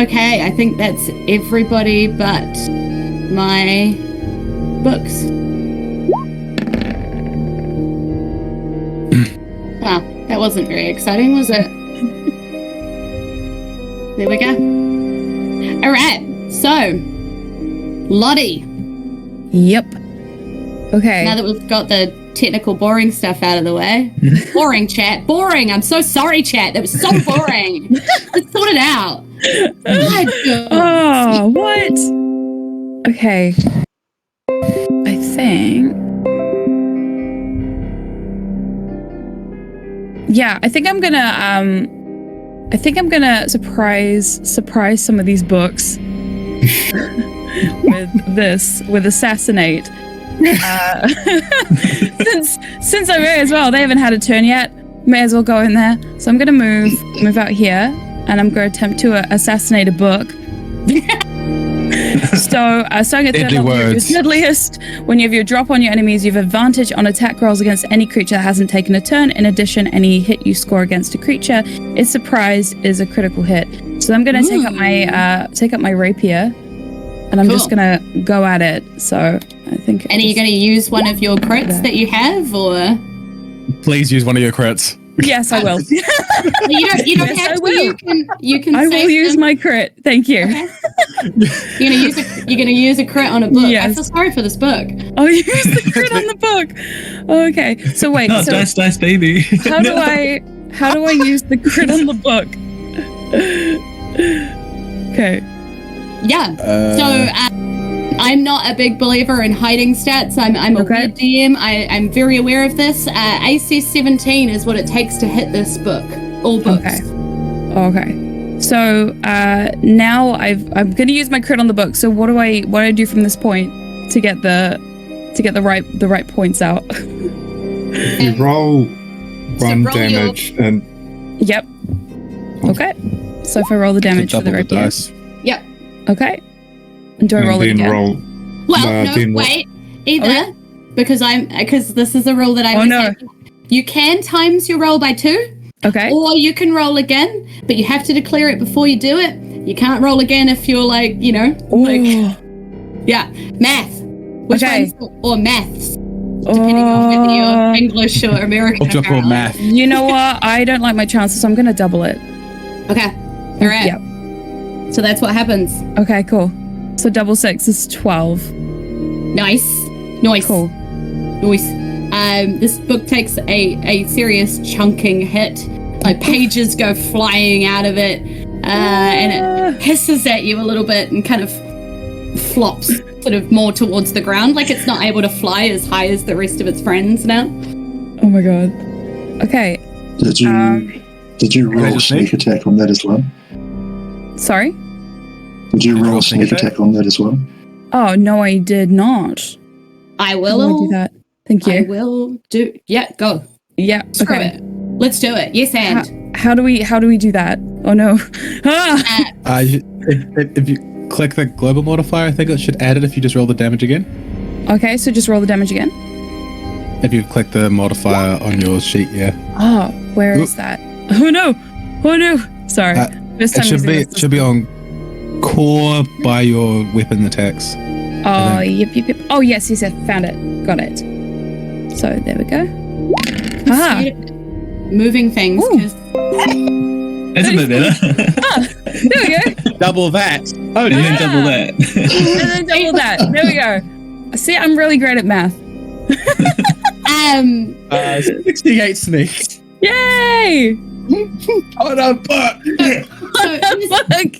S2: Okay, I think that's everybody but my books. Wow, that wasn't very exciting, was it? There we go. All right. So, Lottie,
S6: Yep. Okay.
S2: now that we've got the technical boring stuff out of the way. Boring, chat. Boring. I'm so sorry, chat. That was so boring. Let's sort it out. My God.
S6: Oh, what? Okay. I think. Yeah, I think I'm gonna surprise some of these books with assassinate. Since I may as well, they haven't had a turn yet. May as well go in there. So I'm gonna move out here, and I'm gonna attempt to assassinate a book. So, starting at third
S5: Deadly
S6: level, your
S5: words.
S6: deadliest. When you have your drop on your enemies, you have advantage on attack rolls against any creature that hasn't taken a turn. In addition, any hit you score against a creature is surprised is a critical hit. So I'm gonna take up my rapier, and I'm just
S2: Cool.
S6: gonna go at it. So I think.
S2: And are you going to use one of your crits that you have, or
S5: Please use one of your crits.
S6: Yes, I will.
S2: you don't
S6: Yes,
S2: have
S6: I
S2: to?
S6: will.
S2: You can.
S6: I will
S2: save
S6: use
S2: them.
S6: my crit. Thank you.
S2: Okay. You're gonna use a crit on a book. I
S6: Yes.
S2: feel sorry for this book.
S6: I'll use the crit on the book. Okay. So wait.
S3: No,
S6: so
S3: dice, baby.
S6: how do I use the crit on the book? Okay.
S2: Yeah. So I'm not a big believer in hiding stats. I'm a
S6: Okay.
S2: weird DM. I'm very aware of this. AC 17 is what it takes to hit this book. All books.
S6: Okay. Okay. So now I'm going to use my crit on the book. So what do I do from this point to get the right points out?
S4: You roll
S2: So
S4: 1
S2: roll your-
S4: damage and
S6: Yep. Okay. So if I roll the damage for
S5: Double
S6: the
S5: the
S6: rapier.
S5: dice.
S2: Yep.
S6: Okay. And do I roll it
S4: then
S6: again?
S4: roll.
S2: Well,
S4: No,
S2: no,
S4: then
S2: wait. Either
S6: Okay.
S2: because this is a rule that I
S6: Oh,
S2: always
S6: no.
S2: have. You can times your roll by 2,
S6: Okay.
S2: or you can roll again, but you have to declare it before you do it. You can't roll again if you're like,
S6: Ooh.
S2: yeah, math. Which
S6: Okay.
S2: one's or maths? depending on whether you're English or American.
S5: Or
S2: apparently.
S5: math.
S6: You know what? I don't like my chances, so I'm going to double it.
S2: Okay. All right.
S6: Yep.
S2: So that's what happens.
S6: Okay, cool. So double 6 is 12.
S2: Nice. Nice.
S6: Cool.
S2: Nice. This book takes a serious chunking hit. Like pages go flying out of it, and it hisses at you a little bit and kind of flops sort of more towards the ground, like it's not able to fly as high as the rest of its friends now.
S6: Oh my god. Okay.
S7: Did you roll a sneak attack on that as well?
S6: Sorry?
S7: Did you roll a sneak attack on that as well?
S6: Oh, no, I did not.
S2: I
S6: How
S2: will
S6: do I do that? Thank you.
S2: I will do. Yeah, go.
S6: Yeah.
S2: Screw
S6: Okay.
S2: it. Let's do it. Yes, and.
S6: How do we do that? Oh no. Ah!
S5: If you click the global modifier, I think it should add it if you just roll the damage again.
S6: Okay, so just roll the damage again.
S5: If you click the modifier on your sheet, yeah.
S6: Oh, where is that? Oh no. Oh no. Sorry. First time
S5: It
S6: using this.
S5: should be on core by your weapon attacks.
S6: Oh, yep. Oh, yes, found it. Got it. So, there we go. Ah,
S2: Moving things.
S6: Ooh.
S2: 'Cause
S3: That's a bit better.
S6: there we go.
S5: Double that. Oh,
S3: And then double that.
S6: And then double that. There we go. See, I'm really great at math.
S5: 68 sneaks.
S6: Yay!
S5: Oh no, fuck!
S6: Fuck.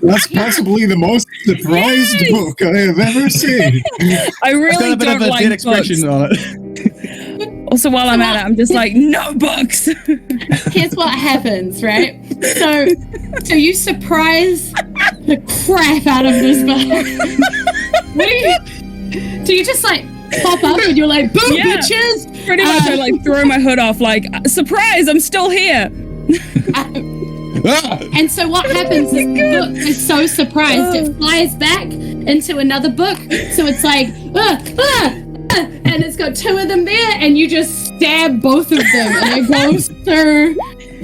S4: That's possibly the most surprised book I have ever seen.
S6: I
S5: It's
S6: really
S5: got a bit
S6: don't
S5: of a
S6: like
S5: dead
S6: books.
S5: expression on it.
S6: Also, while I'm at it, I'm just like, no books.
S2: here's what happens, right? So you surprise the crap out of this book. What do you just like pop up and you're like, boom,
S6: Yeah.
S2: bitches?
S6: Pretty much, I like throw my hood off, like, surprise, I'm still here.
S2: And so what happens is the book is so surprised it flies back into another book. So it's like, and it's got two of them there, and you just stab both of them, and it goes through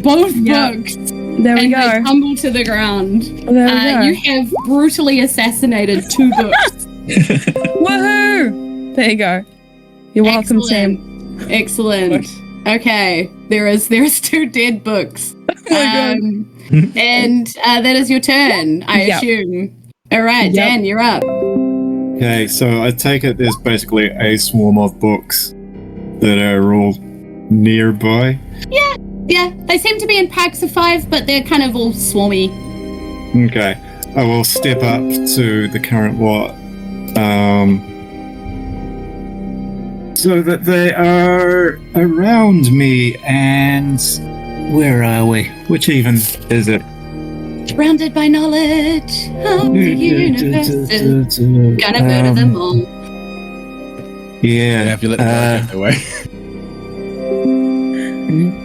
S2: both books.
S6: There we
S2: And
S6: go.
S2: they tumble to the ground.
S6: There we go.
S2: You have brutally assassinated two books.
S6: Woohoo! There you go. You're welcome, Sam.
S2: Excellent. Okay, there's two dead books. And that is your turn, I
S6: Yep.
S2: assume. All right,
S6: Yep.
S2: Dan, you're up.
S4: Okay, so I take it there's basically a swarm of books that are all nearby.
S2: Yeah, they seem to be in packs of 5, but they're kind of all swarmy.
S4: Okay, I will step up to the current lot. So that they are around me, and where are we? Which even is it?
S2: Surrounded by knowledge of the universe. Gonna murder them all.
S4: Yeah.
S5: If you let the dog get away.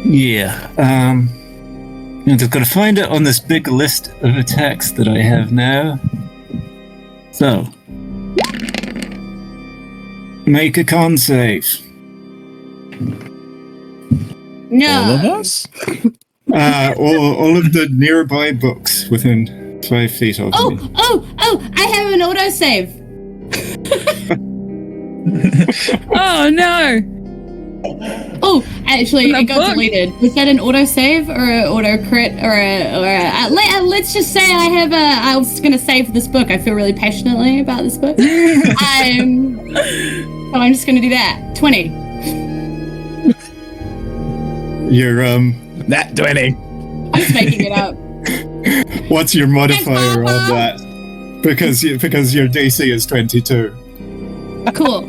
S4: Yeah. I'm just gotta find it on this big list of attacks that I have now. So, make a con save.
S2: No.
S5: All of us?
S4: All of the nearby books within 5 feet of me.
S2: Oh, I have an autosave.
S6: Oh no!
S2: Oh, actually,
S6: The
S2: it got
S6: book?
S2: deleted. Was that an autosave or an auto crit let's just say I was going to save this book. I feel really passionately about this book. So I'm just going to do that. 20.
S4: You're
S5: Nat 20.
S2: I'm just making it up.
S4: what's your modifier on that? Because your DC is 22.
S2: Cool.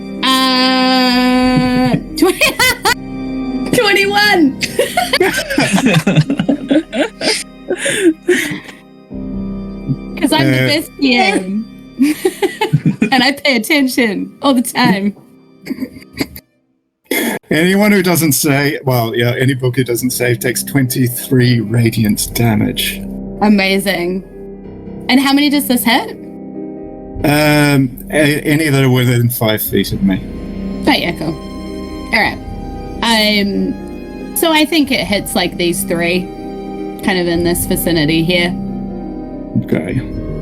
S2: 21. Because I'm the best PM. And I pay attention all the time.
S4: Anyone who doesn't say, any book who doesn't save takes 23 radiant damage.
S2: Amazing. And how many does this hit?
S4: Any that are within 5 feet of me.
S2: Oh, yeah, cool. All right. So I think it hits like these 3, kind of in this vicinity here.
S4: Okay.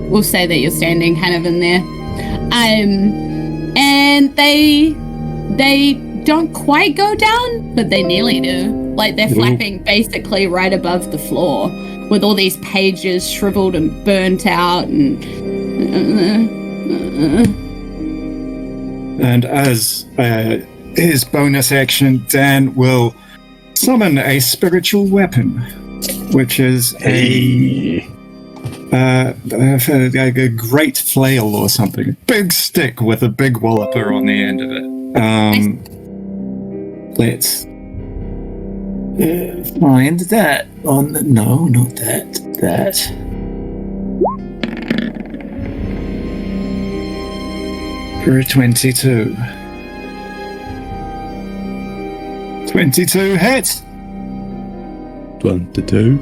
S2: We'll say that you're standing kind of in there. And they don't quite go down, but they nearly do. Like they're flapping basically right above the floor with all these pages shriveled and burnt out and
S4: as his bonus action, Dan will summon a spiritual weapon, which is a great flail or something. A big stick with a big walloper on the end of it. Let's find that on the... No, not that. That. For a 22. 22 hits!
S5: 22.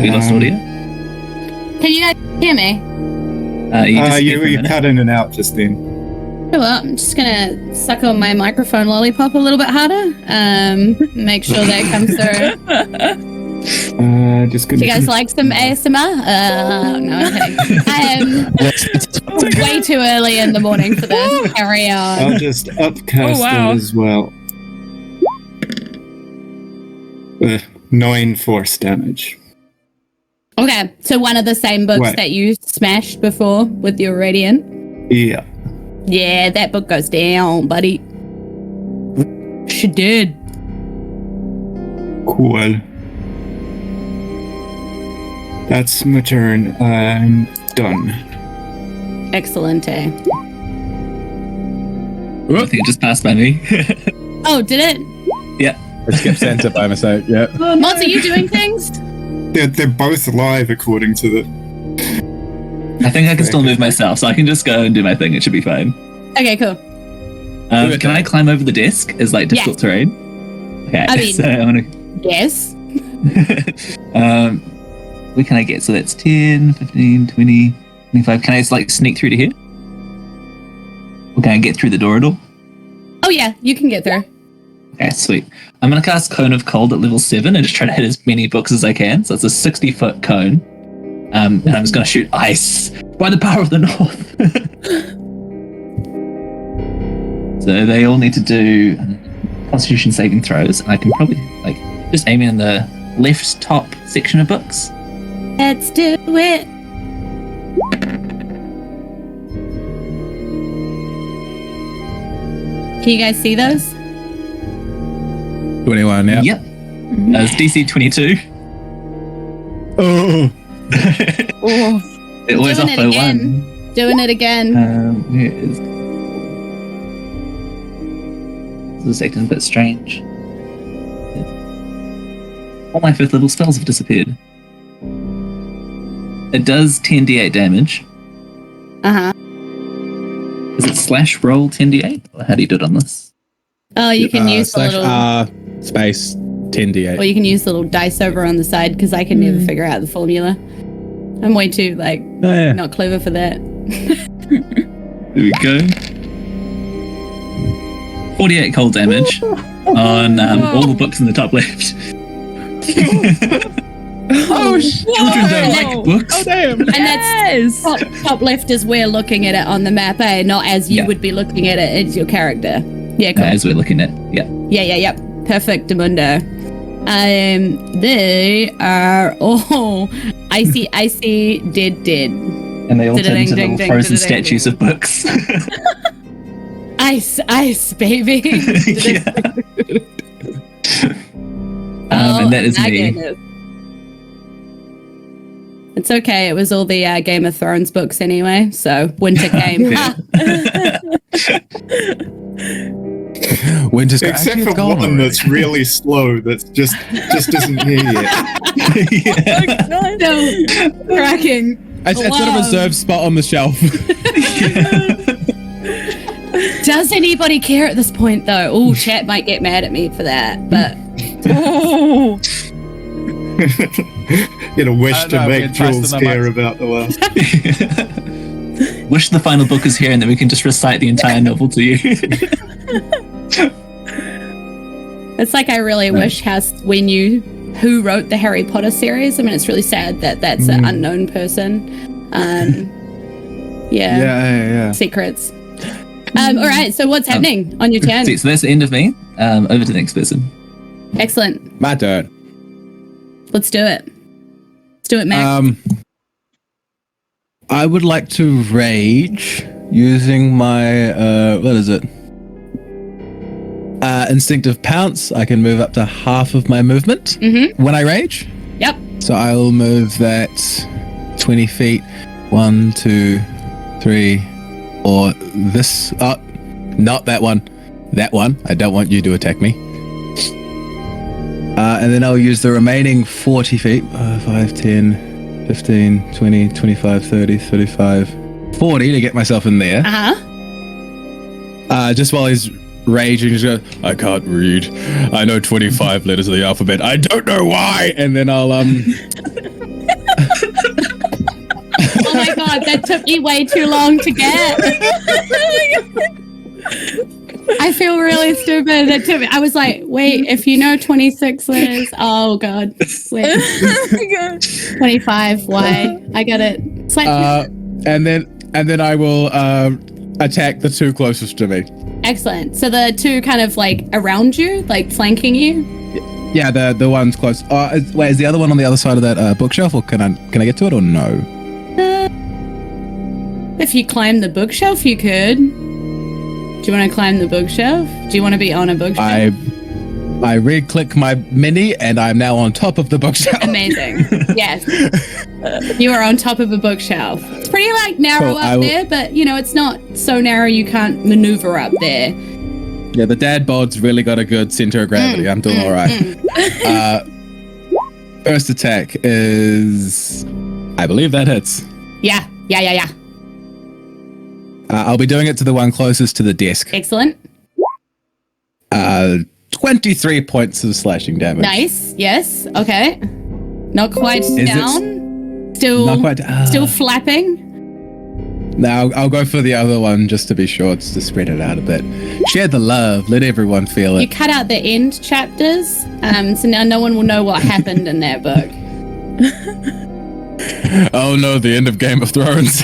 S3: We lost audio?
S2: Can you guys hear me?
S4: You cut in and out just then.
S2: Oh, well, I'm just gonna suck on my microphone lollipop a little bit harder. Make sure that comes through.
S4: Just gonna.
S2: Do you guys like some ASMR? No, I'm kidding. It's way too early in the morning for this. Carry on.
S4: I'll just upcast it as well. 9 force damage.
S2: Okay, so one of the same books that you smashed before with your radiant.
S4: Yeah.
S2: Yeah, that book goes down, buddy. She did.
S4: Cool. That's my turn. I'm done.
S2: Excellent.
S3: I think it just passed by me.
S2: Oh, did it?
S3: Yeah.
S5: I skipped center by mistake, yeah.
S2: Mods, are you doing things?
S4: They're both live according to the...
S3: I think I can still move myself, so I can just go and do my thing. It should be fine.
S2: Okay, cool.
S3: Can I climb over the desk? Is like difficult terrain? Okay.
S2: I mean,
S3: so I want to...
S2: yes.
S3: Where can I get? So that's 10, 15, 20, 25. Can I just like sneak through to here? Or can I get through the door at all?
S2: Oh yeah, you can get there.
S3: Okay, sweet. I'm going to cast Cone of Cold at level 7 and just try to hit as many books as I can. So it's a 60-foot cone. And I'm just going to shoot ice by the power of the north. So they all need to do Constitution saving throws. I can probably like just aim in the left top section of books.
S2: Let's do it. Can you guys see those?
S5: 21, yeah.
S3: Yep. That's DC 22.
S5: Oh.
S3: It was off by 1.
S2: Doing it again.
S3: Where is... This is acting a bit strange. All my 5th level spells have disappeared. It does 10d8 damage.
S2: Uh-huh.
S3: Is it slash roll 10d8? Or how do you do it on this?
S2: Oh, you can use the little...
S5: space 10d8.
S2: Or you can use the little dice over on the side, because I can never figure out the formula. I'm way too, not clever for that.
S3: There we go. 48 cold damage on all the books in the top left. Children don't like books.
S6: Oh, damn.
S2: And that's top left is where looking at it on the map, not as you would be looking at it as your character. Yeah, cool.
S3: As we're looking at,
S2: Yeah. Perfect, Demundo. They are all icy, dead.
S3: And they all turn into little frozen statues of books.
S2: Ice, baby.
S3: And that is me.
S2: Goodness. It's okay. It was all the Game of Thrones books anyway, so winter came.
S5: Winter's
S4: Except for one that's really slow, that just isn't here yet.
S2: No, cracking.
S5: It's got a reserved spot on the shelf.
S2: Does anybody care at this point, though? Oh, chat might get mad at me for that, but...
S4: You know, wish to make Julz care about the last.
S3: Wish the final book is here and then we can just recite the entire novel to you.
S2: It's like I really wish we knew who wrote the Harry Potter series. I mean, it's really sad that that's an unknown person. Yeah. Secrets. All right, so what's happening on your turn?
S3: So that's the end of me. Over to the next person.
S2: Excellent.
S5: My turn.
S2: Let's do it. Let's do it, Max.
S5: I would like to rage using my what is it? Instinctive pounce. I can move up to half of my movement when I rage.
S2: Yep.
S5: So I'll move that 20 feet. 1, 2, 3, or this. Oh, not that one. That one. I don't want you to attack me. And then I'll use the remaining 40 feet. 5, 10, 15, 20, 25, 30, 35, 40 to get myself in there. Just while he's raging, he's going, I can't read. I know 25 letters of the alphabet. I don't know why. And then I'll
S2: Oh my god, that took me way too long to get. I feel really stupid. That took me, I was like, wait, if you know 26 letters, oh god, wait, 25. Why? I got it. It's like,
S5: and then I will attack the two closest to me.
S2: excellent. So the two kind of like around you, like flanking you.
S5: Yeah, the one's close. Wait, is the other one on the other side of that bookshelf, or can I get to it, or no?
S2: If you climb the bookshelf, you could. Do you want to climb the bookshelf? Do you want to be on a bookshelf?
S5: I re-click my mini, and I'm now on top of the bookshelf.
S2: Amazing. Yes. You are on top of a bookshelf. It's pretty like narrow
S5: Cool,
S2: up there, but you know, it's not so narrow you can't maneuver up there.
S5: Yeah, the dad bod's really got a good center of gravity. I'm doing all right. First attack is, I believe that hits.
S2: Yeah.
S5: I'll be doing it to the one closest to the desk.
S2: Excellent.
S5: 23 points of slashing damage.
S2: Nice. Yes. Okay. Not quite down. Still.
S5: Not quite.
S2: Still flapping.
S5: Now I'll go for the other one just to be sure. It's to spread it out a bit. Share the love. Let everyone feel
S2: You
S5: it.
S2: cut out the end chapters, so now no one will know what happened in that book.
S5: Oh no, the end of Game of Thrones.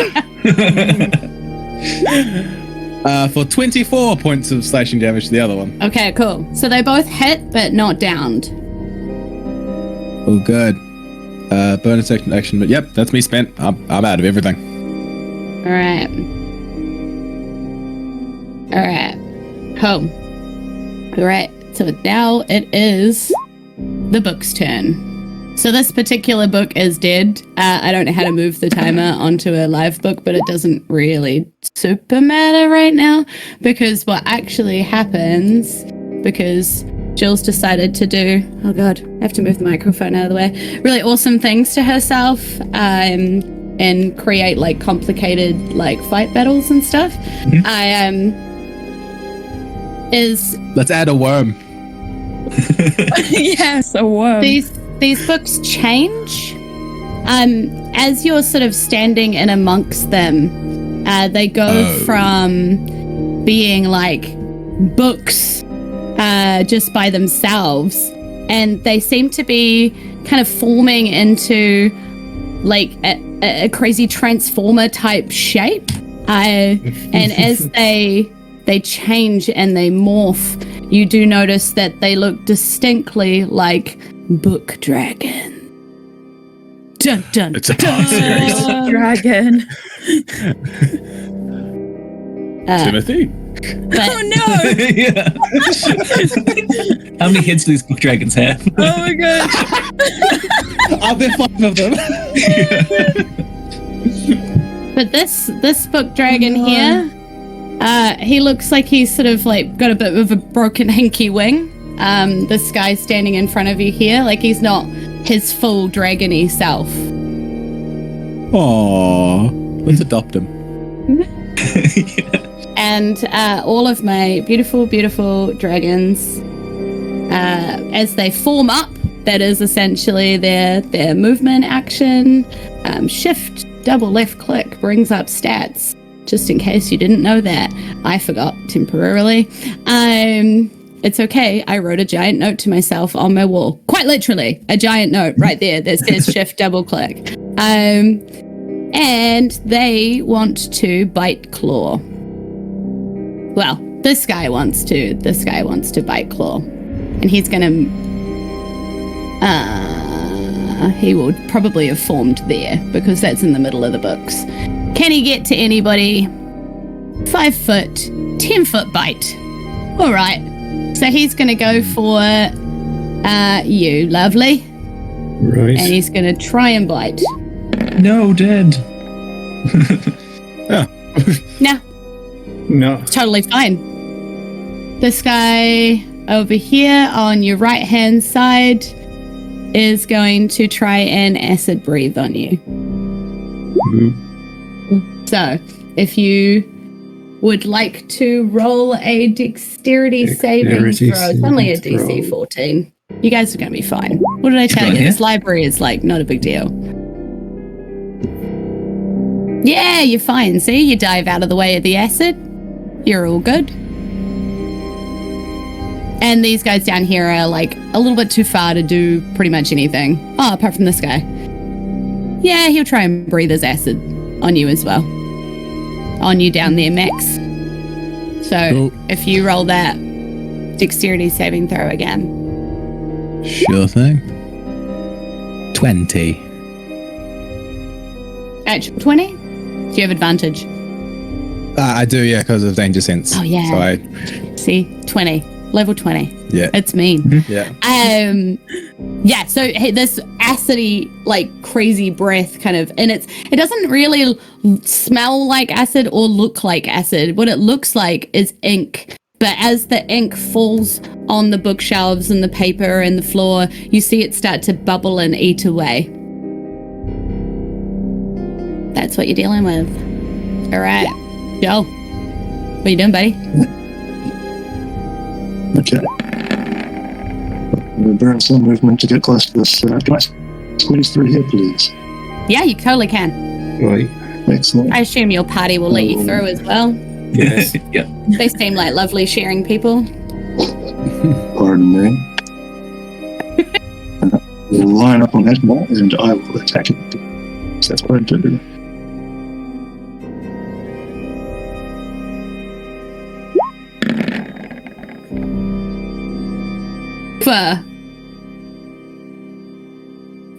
S5: For 24 points of slashing damage to the other one.
S2: Okay, cool. So they both hit, but not downed.
S5: Oh, good. Bonus action, but yep, that's me spent. I'm out of everything.
S2: All right. Home. All right. So now it is the book's turn. So this particular book is dead. I don't know how to move the timer onto a live book, but it doesn't really super matter right now because what actually happens, because Julz decided to do, oh god, I have to move the microphone out of the way, really awesome things to herself and create like complicated like fight battles and stuff.
S5: Let's add a worm.
S6: Yes, a worm.
S2: These books change as you're sort of standing in amongst them. They go from being like books just by themselves, and they seem to be kind of forming into like a crazy transformer type shape. And as they change and they morph, you do notice that they look distinctly like book dragon. Dun dun.
S5: It's a pod series.
S6: Dragon.
S5: Timothy.
S6: Oh no!
S3: Yeah. How many heads do these book dragons have?
S6: Oh my god!
S5: Are there 5 of them?
S2: But this book dragon here, he looks like he's sort of like got a bit of a broken hinky wing. This guy standing in front of you here, like he's not his full dragony self.
S5: Aww. Let's adopt him.
S2: And all of my beautiful, beautiful dragons, as they form up, that is essentially their movement action. Shift, double left click brings up stats, just in case you didn't know that. I forgot temporarily. It's okay. I wrote a giant note to myself on my wall. Quite literally, a giant note right there that says shift, double click. And they want to bite claw. Well, this guy wants to bite Claw. And he's gonna he will probably have formed there because that's in the middle of the books. Can he get to anybody? 5 foot, 10 foot bite. All right. So he's gonna go for you, lovely.
S4: Right.
S2: And he's gonna try and bite.
S3: No, dead.
S2: No,
S4: No.
S2: totally fine. This guy over here on your right hand side is going to try and acid breathe on you. So if you would like to roll a dexterity saving throw, it's only a DC 14. You guys are going to be fine. What did I tell you? This library is like not a big deal. Yeah, you're fine. See, you dive out of the way of the acid. You're all good. And these guys down here are like a little bit too far to do pretty much anything. Oh, apart from this guy. Yeah, he'll try and breathe his acid on you as well. On you down there, Max. So if you roll that dexterity saving throw again.
S5: Sure thing. 20.
S2: Actually, 20? Do you have advantage?
S5: I do, yeah, because of danger sense.
S2: Oh, yeah.
S5: So
S2: See, 20. Level 20.
S5: Yeah.
S2: It's mean.
S5: Yeah.
S2: Yeah, so this acidy, like crazy breath kind of, and it doesn't really smell like acid or look like acid. What it looks like is ink. But as the ink falls on the bookshelves and the paper and the floor, you see it start to bubble and eat away. That's what you're dealing with. All right. Joel, what are you doing, buddy?
S7: Okay. We'll burn some movement to get close to this. Can I squeeze through here, please?
S2: Yeah, you totally can.
S4: Right.
S7: Excellent.
S2: I assume your party will let you through as well.
S4: Yes.
S3: Yeah.
S2: They seem like lovely sharing people.
S7: Pardon me. We'll line up on that wall and I will attack it. That's what I do.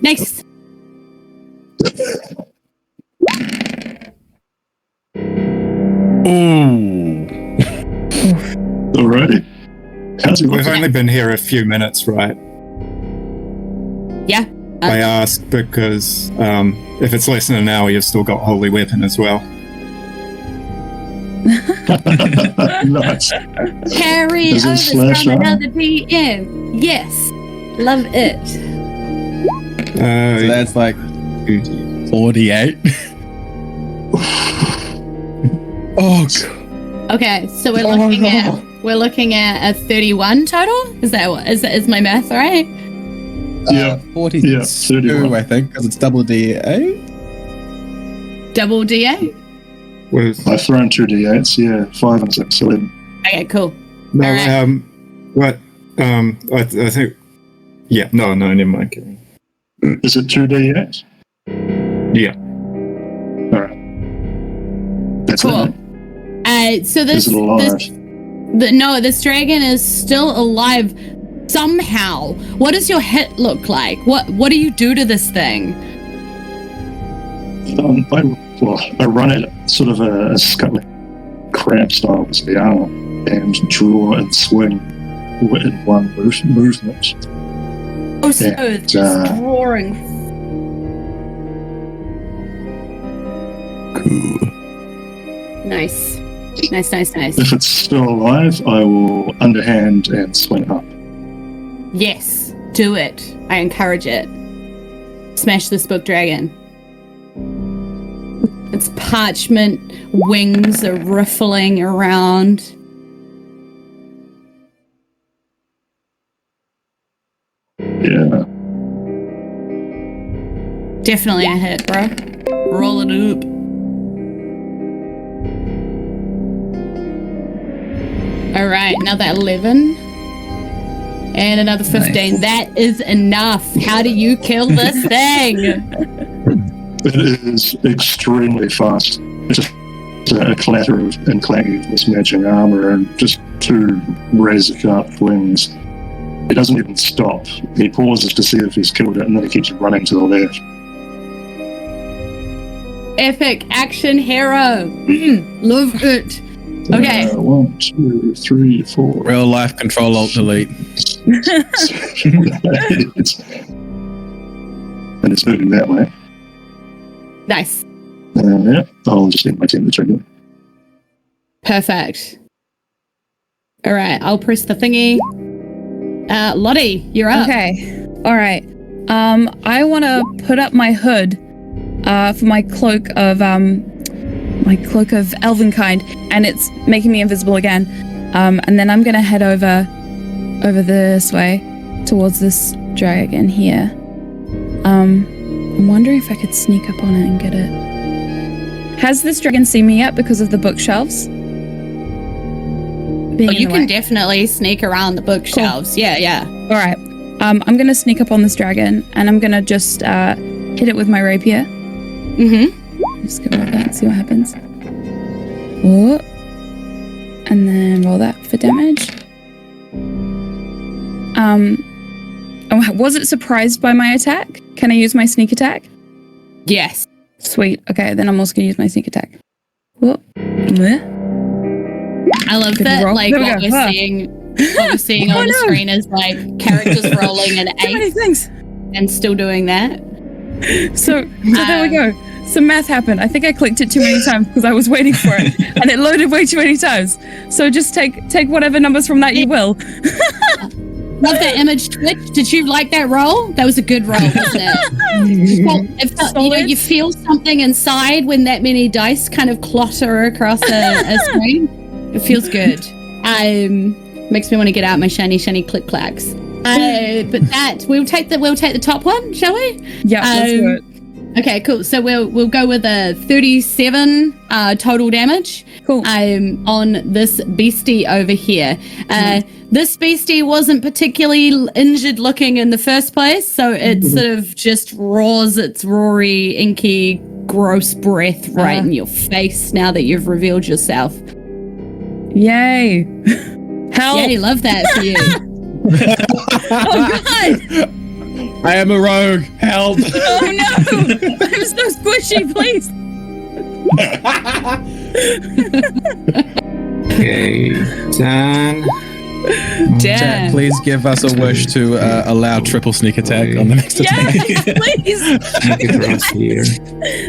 S2: Next.
S7: Alrighty. How's it
S4: We've
S7: looking?
S4: only been here a few minutes, right?
S2: Yeah.
S4: I asked because if it's less than an hour, you've still got Holy Weapon as well.
S7: Nice.
S2: Carry
S7: Is it
S2: over
S7: slash
S2: from
S7: on?
S2: another DM. Yes. Love it.
S5: So that's like 48. Oh, God.
S2: Okay, so we're looking at a 31 total. Is my math right?
S7: Yeah.
S5: 42,
S7: Yeah, 31.
S5: I think, because it's double D8.
S2: Double D8.
S4: Was
S7: I've thrown 2 D8s, yeah, 5 and 6, 11.
S2: Okay, cool.
S4: no,
S2: All right.
S4: what? I think. Yeah, no, never mind.
S7: Is it 2 D8s?
S4: Yeah.
S7: Alright. That's
S2: Cool.
S7: it.
S2: So this
S7: Is it alive?
S2: this dragon is still alive somehow. What does your hit look like? What do you do to this thing?
S7: I run it sort of a scuttling crab style with the arm and draw and swing in one movement.
S2: Oh, so
S7: And,
S2: just drawing.
S5: Cool.
S2: Nice. Nice.
S7: If it's still alive, I will underhand and swing up.
S2: Yes, do it. I encourage it. Smash this book dragon. Its parchment wings are riffling around.
S7: Yeah.
S2: Definitely a hit, bro. Roll it up. All right, another 11. And another 15.
S3: Nice.
S2: That is enough. How do you kill this thing?
S7: It is extremely fast. It just a clatter and clanging of mismatching armor and just 2 razor-sharp wings. He doesn't even stop. He pauses to see if he's killed it, and then he keeps running to the left.
S2: Epic action hero. Love it. Okay.
S7: 1, 2, 3, 4.
S5: Real life control alt delete.
S7: And it's moving that way.
S2: Nice.
S7: Yeah, I'll just need my team to trigger.
S2: Perfect. All right, I'll press the thingy. Lottie, you're up.
S6: Okay. All right. I want to put up my hood for my cloak of elvenkind, and it's making me invisible again. And then I'm gonna head over this way towards this dragon here. I'm wondering if I could sneak up on it and get it. Has this dragon seen me yet because of the bookshelves?
S2: You can definitely sneak around the bookshelves. Cool. Yeah.
S6: All right. I'm going to sneak up on this dragon, and I'm going to just hit it with my rapier. Mm-hmm. Just go like that and see what happens. Whoa. And then roll that for damage. Was it surprised by my attack? Can I use my sneak attack?
S2: Yes.
S6: Sweet. Okay, then I'm also going to use my sneak attack. Whoa.
S2: I love that, like, what we're seeing on the screen is, like, characters rolling an 8 and still doing that.
S6: So there we go. Some math happened. I think I clicked it too many times because I was waiting for it, and it loaded way too many times. So just take whatever numbers from that you will.
S2: Love that image, Twitch. Did you like that roll? That was a good roll, wasn't it? You feel something inside when that many dice kind of clotter across a screen. It feels good. Makes me want to get out my shiny click clacks. But that we'll take the top one, shall we?
S6: Yeah, let's do it.
S2: Okay, cool. So we'll go with a 37 total damage.
S6: Cool.
S2: On this beastie over here. This beastie wasn't particularly injured looking in the first place, so it sort of just roars its roary, inky, gross breath right in your face now that you've revealed yourself.
S6: Yay! Help!
S2: Yay, love that for you. Oh God!
S5: I am a rogue. Help!
S6: Oh no! I'm so squishy. Please.
S4: Okay, Dan.
S5: Chat, please give us a wish to allow triple sneak attack on the next attack.
S6: Yes, please.
S4: Across here.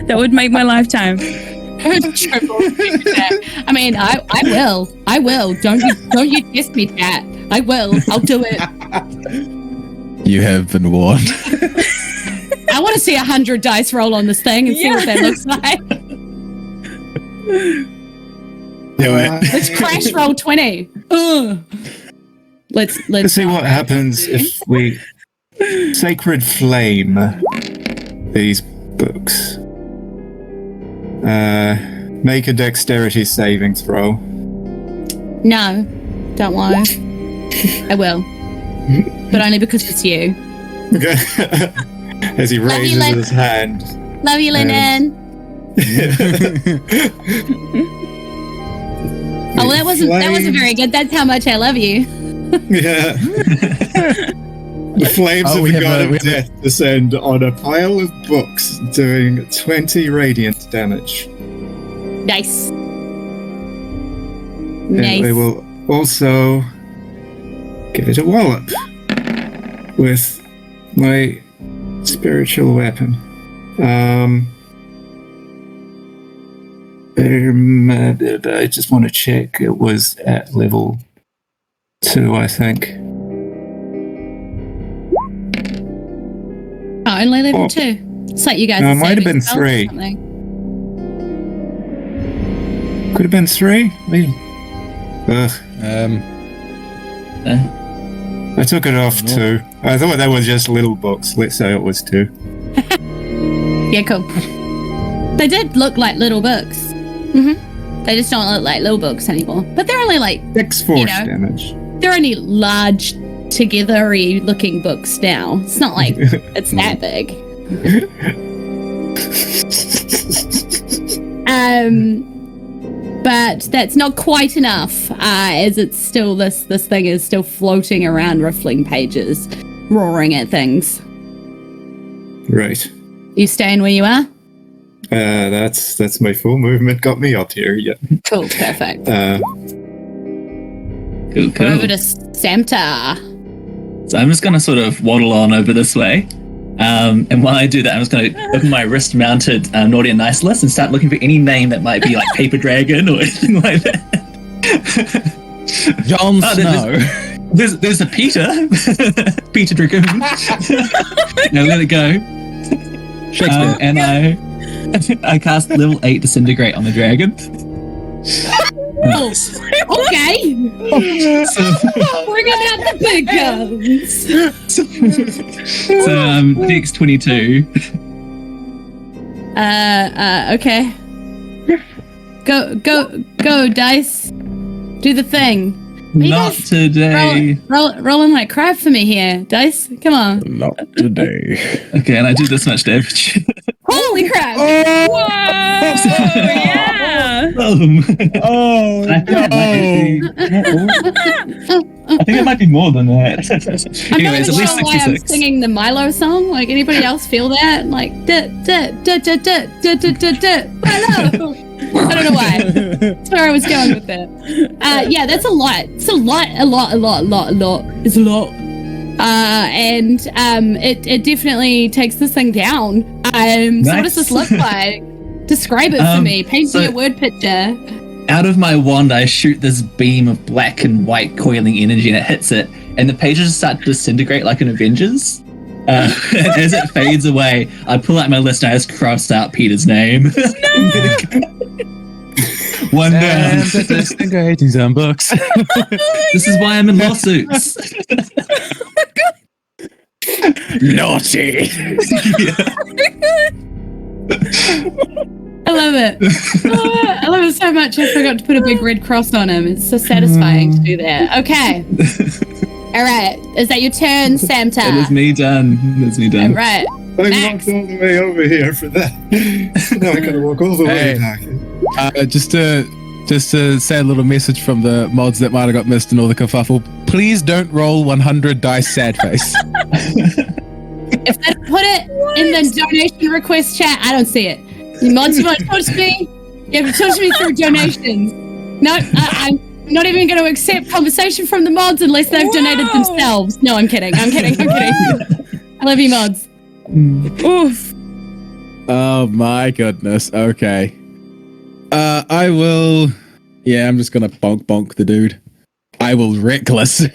S6: That would make my lifetime.
S2: Triple sneak attack. I mean, I will. Don't you test me, chat. I will. I'll do it.
S5: You have been warned.
S2: I want to see 100 dice roll on this thing and see what that looks like.
S5: Do it.
S2: Let's crash roll 20. Let's
S4: see what happens if we sacred flame these books. Make a dexterity saving throw.
S2: No, don't worry. I will, but only because it's you.
S4: As he raises his hand.
S2: Love you, Lyndon. Oh, that wasn't very good. That's how much I love you.
S4: Yeah. The flames of the god of death descend on a pile of books, doing 20 radiant damage.
S2: Nice.
S4: And we will also give it a wallop with my spiritual weapon. I just want to check. It was at level 2, I think.
S2: Oh, only level 2. It's like you guys.
S4: No, it might have been 3. Could have been 3. I took it off 2. I thought they were just little books. Let's say it was 2.
S2: Yeah, cool. They did look like little books. Mm-hmm. They just don't look like little books anymore. But they're only like
S4: 6 force damage.
S2: They're only large, together-y looking books now. It's not like it's that big. but that's not quite enough, as it's still this thing is still floating around, riffling pages, roaring at things.
S4: Right.
S2: You staying where you are?
S4: That's my full movement. Got me up here. Yeah.
S2: Cool, perfect.
S3: Cool.
S2: Go over to Samta.
S3: So I'm just going to sort of waddle on over this way. And while I do that, I'm just going to open my wrist-mounted Naughty and Nice list and start looking for any name that might be like Paper Dragon or anything like that.
S5: Jon Snow.
S3: There's a Peter. Peter Dragoon. Now let it go.
S5: Shakespeare.
S3: And I cast level 8 Disintegrate on the dragon.
S2: Okay. Bring out the big guns.
S3: So Dex 22.
S2: Okay. Go, dice. Do the thing. Are you
S3: Not
S2: guys
S3: today.
S2: rolling like crap for me here, dice. Come on.
S5: Not today.
S3: Okay, and I do this much damage.
S2: Holy crap!
S6: Whoa! Yeah!
S5: Oh,
S3: I think it might be more than that.
S2: I'm not
S3: Anyways, at
S2: even
S3: least
S2: sure why I'm
S3: 66.
S2: singing the Milo song. Like, anybody else feel that? Like, Milo. I don't know why. That's where I was going with that. Yeah, that's a lot. It's a lot. It's a lot. And it definitely takes this thing down. So what does this look like? Describe it for me. Paint me a word picture.
S3: Out of my wand, I shoot this beam of black and white coiling energy, and it hits it, and the pages start to disintegrate like an Avengers. And as it fades away, I pull out my list and I just cross out Peter's name. One down.
S5: Disintegrating some books.
S3: This is why I'm in lawsuits.
S5: Naughty.
S2: I love it. I love it so much. I forgot to put a big red cross on him. It's so satisfying to do that. Okay. All right. Is that your turn, Samta?
S3: That is me done. That's me done.
S2: All right.
S4: I
S2: Max.
S4: walked all the way over here for that. Now I gotta walk all the way back.
S5: Just to say a little message from the mods that might have got missed in all the kerfuffle. Please don't roll 100 dice sad face.
S2: If they put it in the donation request chat, I don't see it. The mods want to touch me. You have to touch me through donations. No, I'm not even going to accept conversation from the mods unless they've donated themselves. No, I'm kidding. I love you, mods.
S6: Oof.
S5: Oh my goodness. Okay. I will. Yeah, I'm just gonna bonk the dude. I will reckless. So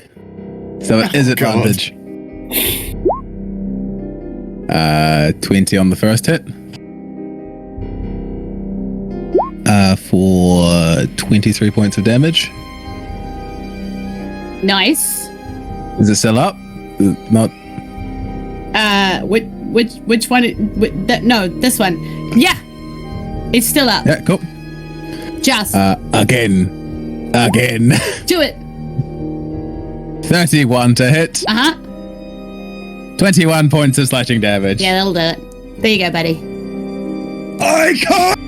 S5: it is advantage. 20 on the first hit. For 23 points of damage.
S2: Nice.
S5: Is it still up? Not.
S2: Which one? No, this one. Yeah, it's still up.
S5: Yeah, cool.
S2: Just
S5: Again.
S2: do it.
S5: 31 to hit. 21 points of slashing damage.
S2: Yeah, that'll do it. There you go, buddy.
S5: I can't.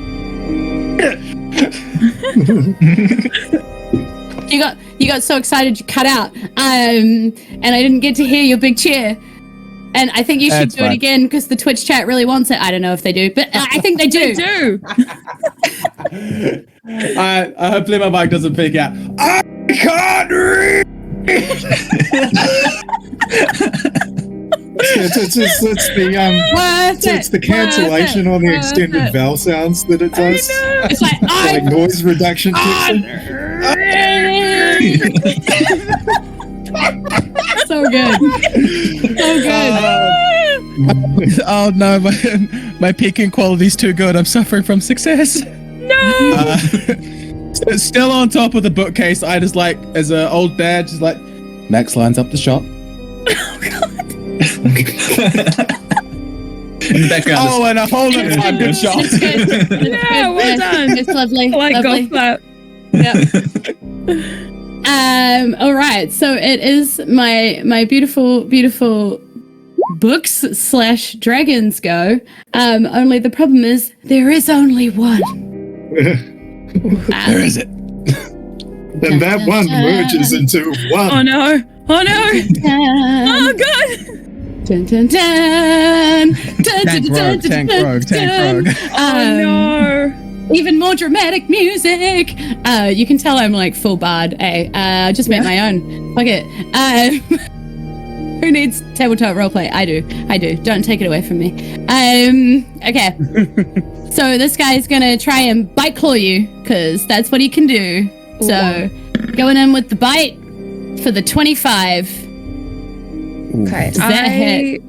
S2: You got so excited you cut out. And I didn't get to hear your big cheer. And I think you should
S5: That's
S2: do it again because the Twitch chat really wants it. I don't know if they do, but I think they do.
S6: They do.
S5: I hopefully my mic doesn't pick out. I can't read.
S4: It's the cancellation on the extended vowel sounds that it does.
S2: It's like,
S4: Like noise reduction kicks in.
S2: So good.
S5: Oh no, my peaking quality's too good. I'm suffering from success.
S6: No.
S5: It's still on top of the bookcase. I just like, as an old dad, just like, Max lines up the shot.
S3: In the background.
S5: Oh, and a whole other time, good shot.
S2: It's good.
S6: Yeah, well done.
S2: It's lovely.
S6: Like
S2: lovely.
S6: golf clap.
S2: Yeah. All right. So it is my beautiful books / dragons go. Only the problem is there is only one.
S5: Where is it?
S4: And that one merges into one.
S6: Oh no! Oh no! Oh god!
S2: Dun, dun, dun. Dun,
S5: Tank
S2: dun, dun,
S5: rogue,
S2: dun,
S5: tank
S2: dun,
S5: rogue, tank
S2: dun.
S5: rogue.
S6: Oh no!
S2: Even more dramatic music. You can tell I'm like full bard. I just made my own. Fuck it. Who needs tabletop roleplay? I do. Don't take it away from me. Okay. So this guy's gonna try and bite claw you, because that's what he can do. So going in with the bite for the 25.
S6: Okay.
S2: Is that a hit?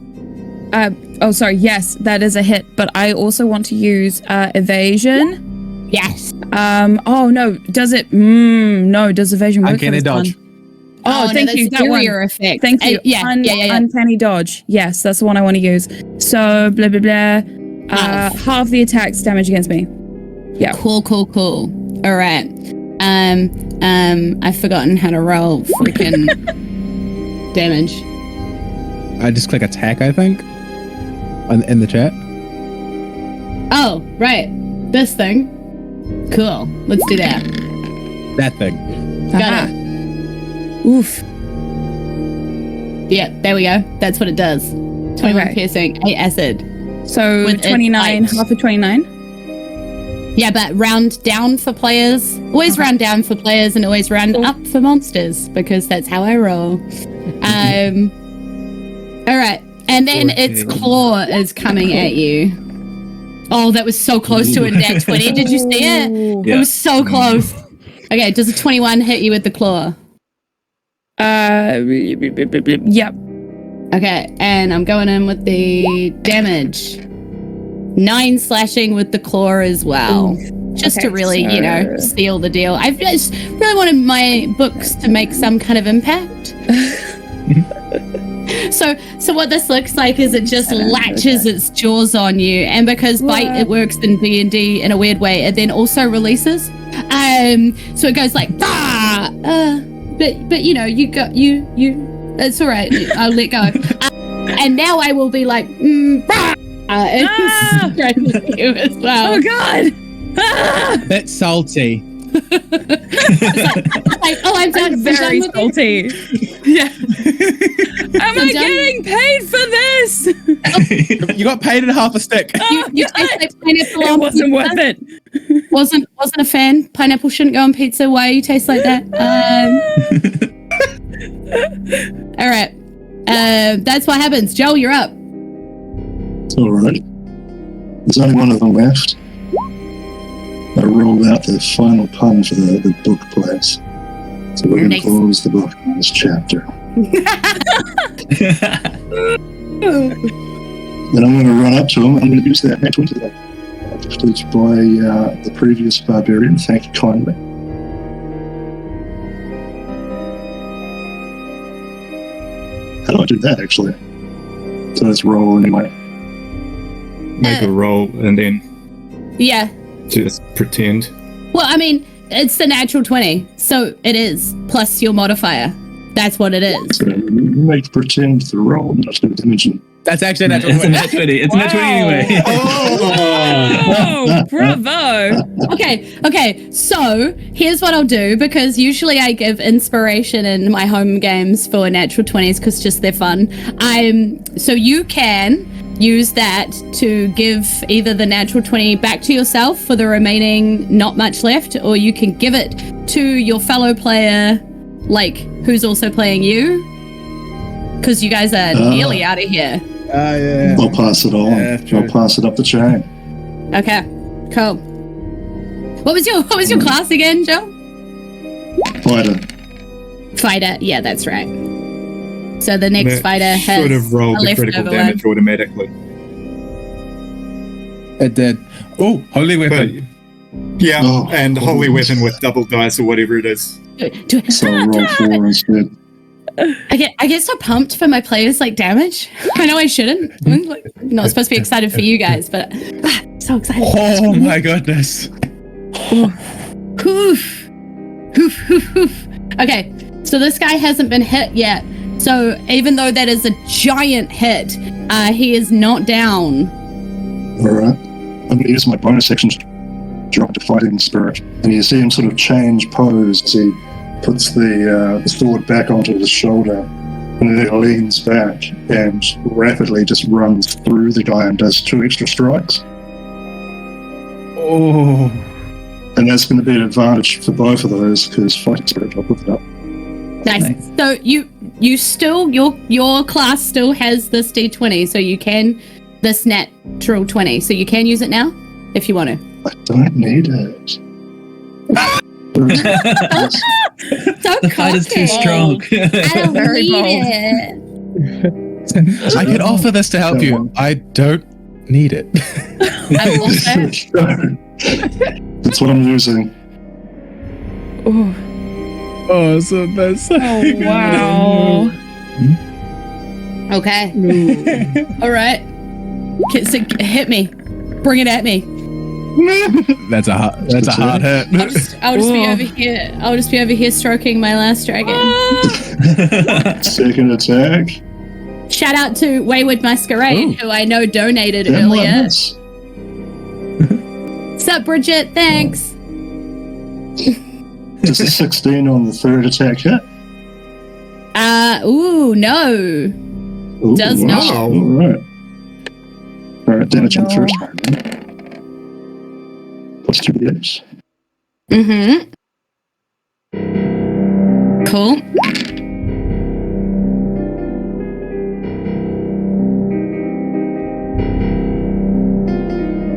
S6: Oh, sorry. Yes, that is a hit. But I also want to use evasion.
S2: Yes.
S6: Oh no. Does it? No. Does evasion work?
S5: Uncanny
S6: for this
S5: dodge.
S6: one? Oh, thank
S2: no,
S6: you.
S2: that's
S6: That one.
S2: barrier effect.
S6: Thank you.
S2: Yeah.
S6: Uncanny dodge. Yes, that's the one I want to use. So blah blah blah. Half the attack's damage against me. Yeah.
S2: Cool. All right. I've forgotten how to roll freaking damage.
S5: I just click attack, I think. In the chat.
S2: Oh, right. This thing. Cool. Let's do that.
S5: That thing.
S2: Got it.
S6: Oof.
S2: Yeah, there we go. That's what it does. 21
S6: Okay.
S2: piercing, 8 acid.
S6: So
S2: With
S6: 29,
S2: it,
S6: half of 29.
S2: Yeah, but round down for players. Always round down for players and always round up for monsters, because that's how I roll. All right. And then its claw is coming at you. Oh, that was so close to a nat 20. Did you see it?
S3: Yeah.
S2: It was so close. Okay, does a 21 hit you with the claw?
S6: Yep.
S2: Okay, and I'm going in with the damage. 9 slashing with the claw as well. Just
S6: Okay,
S2: to really,
S6: so-
S2: seal the deal. I've just really wanted my books to make some kind of impact. So what this looks like is it just latches its jaws on you, and because bite it works in D&D in a weird way, it then also releases. So it goes like but you it's all right. I'll let go. And now I will be like and strike you as well.
S6: Oh god!
S5: That's salty.
S2: Like, oh, I'm done.
S6: I'm very
S2: I'm done with it.
S6: salty. Yeah. Am I
S2: done.
S6: getting paid for this?
S5: You got paid in half a stick.
S2: You taste like pineapple
S6: It
S2: on
S6: wasn't
S2: pizza.
S6: worth it.
S2: Wasn't a fan. Pineapple shouldn't go on pizza. Why you taste like that? All right. That's what happens. Joel, you're up.
S7: It's all right. There's only one of them left. I rolled out the final pun for the book place. So we're going to
S2: Nice.
S7: close the book on this chapter. Then I'm going to run up to him. I'm going to use that next one to that. Gifted by the previous barbarian. Thank you kindly. How do I do that, actually? So let's roll anyway.
S4: Make a roll and then
S2: Yeah.
S4: just pretend.
S2: Well, I mean, it's the natural 20, so it is plus your modifier. That's what it is.
S7: So you make pretend to roll, not to mention.
S5: That's actually a natural
S3: It's a
S5: 20.
S3: nat 20. It's a nat 20 anyway.
S6: Oh, bravo!
S2: Okay. So here's what I'll do, because usually I give inspiration in my home games for natural 20s because just they're fun. So you can use that to give either the natural 20 back to yourself for the remaining not much left, or you can give it to your fellow player, like who's also playing you, because you guys are nearly out of here.
S5: Yeah.
S7: I'll pass it on.
S5: Yeah, true.
S7: I'll pass it up the chain.
S2: Okay, cool. What was your class again, Joe? Fighter. Yeah, that's right. So the next
S4: That
S2: fighter has
S4: should have rolled
S2: a
S4: the critical
S2: leftover one.
S4: damage automatically.
S5: It did. Oh, holy
S4: But,
S5: weapon.
S4: yeah,
S7: Oh,
S4: and
S7: holy
S4: holy weapon with double dice or whatever it is.
S2: Do it.
S7: So I'll roll 4 instead.
S2: I get so pumped for my players like damage. I know I shouldn't. I'm like, not supposed to be excited for you guys, but so excited.
S5: Oh my goodness.
S2: Hoof. Okay, so this guy hasn't been hit yet. So even though that is a giant hit, he is not down.
S7: Alright. I'm going to use my bonus action to drop to fighting spirit. And you see him sort of change pose as he puts the sword back onto his shoulder, and then he leans back and rapidly just runs through the guy and does 2 extra strikes.
S5: Oh.
S7: And that's going to be an advantage for both of those because fighting spirit will put it up.
S2: Nice. So you still your class still has this D20, so you can this natural 20, so you can use it now if you want to.
S7: I don't need it.
S2: So
S3: The fight is too strong.
S2: I don't
S6: Very
S2: need
S6: bold.
S2: it.
S5: I can offer this to help you. I don't need it.
S2: I will say.
S7: That's what I'm using.
S6: Oh,
S5: Oh, so that's
S6: wow.
S2: Okay. All right. So hit me. Bring it at me.
S5: that's a hard hit.
S2: I'll just be over here. I'll just be over here stroking my last dragon.
S7: Second attack.
S2: Shout out to Wayward Masquerade, who I know donated
S7: That might
S2: earlier.
S7: miss.
S2: Sup, Bridget? Thanks.
S7: Does a 16 on the third attack hit?
S2: Ooh, no.
S7: Ooh,
S2: Does
S7: wow.
S2: not.
S7: All right. All right, damage on the first round. Then. Plus 2d8.
S2: Mm-hmm. Cool.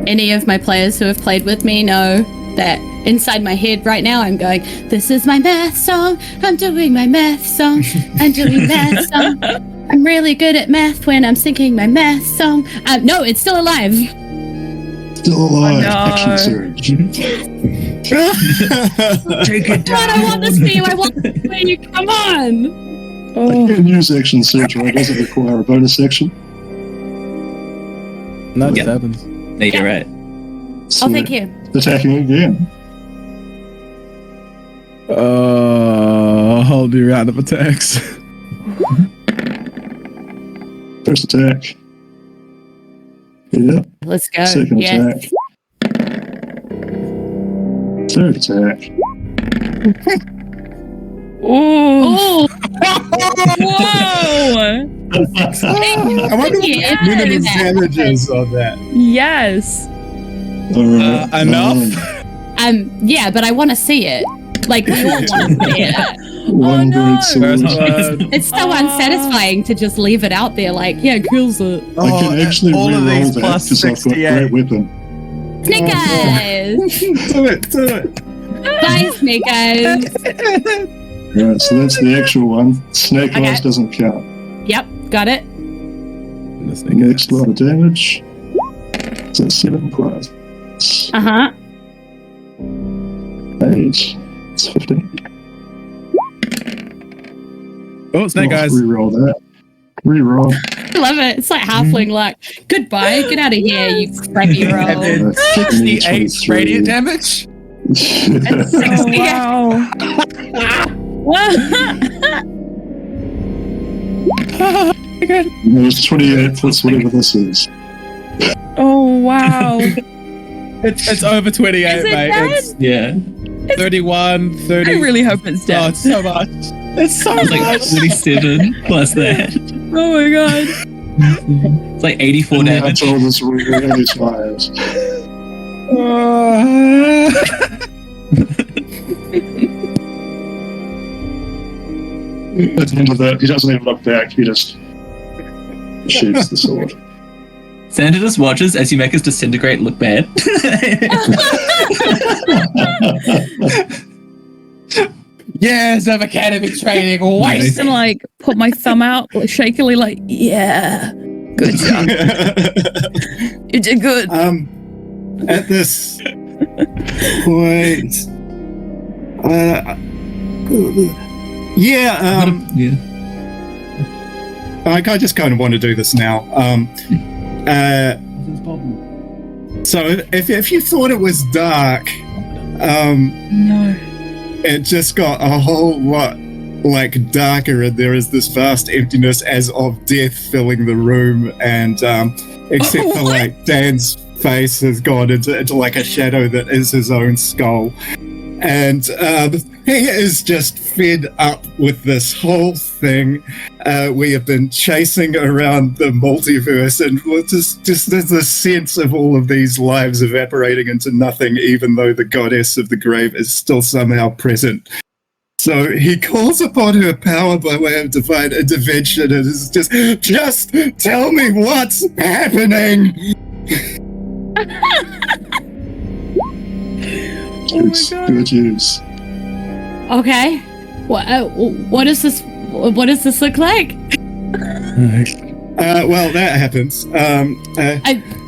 S2: Any of my players who have played with me know that inside my head right now I'm going, this is my math song, I'm doing my math song, I'm doing math song. I'm really good at math when I'm singing my math song. No, it's still alive.
S7: Still alive.
S6: no.
S7: Action surge.
S3: Take it
S2: Come on, I want this for you, I want this for you, come on.
S7: I
S6: Oh,
S7: can use action surge, right? Does it require a bonus action?
S5: No, it
S3: Yeah.
S5: happens.
S3: No, you're right.
S7: So
S2: Oh, thank you.
S7: Attacking again.
S5: Whole new round of attacks.
S7: First attack. Yep.
S2: Let's go.
S7: Second
S2: Yes.
S7: attack. Third attack.
S6: oh,
S2: Oh,
S6: whoa!
S4: I wonder what
S2: Yeah.
S4: the minimum damage is on that.
S6: Yes.
S7: All right.
S5: Enough?
S2: yeah, but I want to see it. Like, we all want to see it.
S7: One
S6: no.
S7: great sword.
S2: It's so unsatisfying to just leave it out there like, yeah, kills it.
S7: I can actually
S5: all of
S7: re-roll
S5: these
S7: that
S5: plus
S7: because I've got
S5: 68.
S7: great weapon.
S2: Snake eyes!
S4: Do it.
S2: Bye, snake eyes!
S7: Right, so that's the actual one. Snake
S2: Okay.
S7: eyes doesn't count.
S2: Yep, got it.
S7: Next lot of damage. So 7 plus
S2: Uh-huh.
S7: 8. It's 15.
S5: Oh, snake eyes.
S7: Reroll that. Reroll.
S2: I love it. It's like halfling luck. Goodbye. Get out of here, you crappy
S5: And
S2: roll.
S5: then 68
S7: 23.
S5: radiant damage?
S6: Oh, wow.
S7: There's 28 plus whatever this is.
S6: Oh, wow.
S5: It's over 28,
S6: Is it
S5: mate.
S6: dead?
S5: It's
S3: Yeah.
S5: 31, 30.
S6: I really hope it's
S5: Oh,
S6: dead.
S5: it's so much. It's so
S3: It's like
S5: much.
S3: 47 plus that.
S6: Oh my god.
S3: It's like 84
S7: I
S3: damage.
S7: told this really tired. At the end of that, he doesn't even look back. He just shoots the sword.
S3: Santa just watches as you make us disintegrate look bad.
S1: Years of academy training waste.
S6: And like put my thumb out like, shakily, like, yeah, good job. You did good.
S4: At this point,
S3: Yeah.
S4: I just kind of want to do this now. So if you thought it was dark,
S6: No.
S4: it just got a whole lot like darker, and there is this vast emptiness as of death filling the room, and except for like Dan's face has gone into like a shadow that is his own skull. And he is just fed up with this whole thing. We have been chasing around the multiverse, and just there's a sense of all of these lives evaporating into nothing, even though the goddess of the grave is still somehow present. So he calls upon her power by way of divine intervention, and is just tell me what's happening.
S7: Good news.
S2: Okay. What does this look like?
S4: Well, that happens.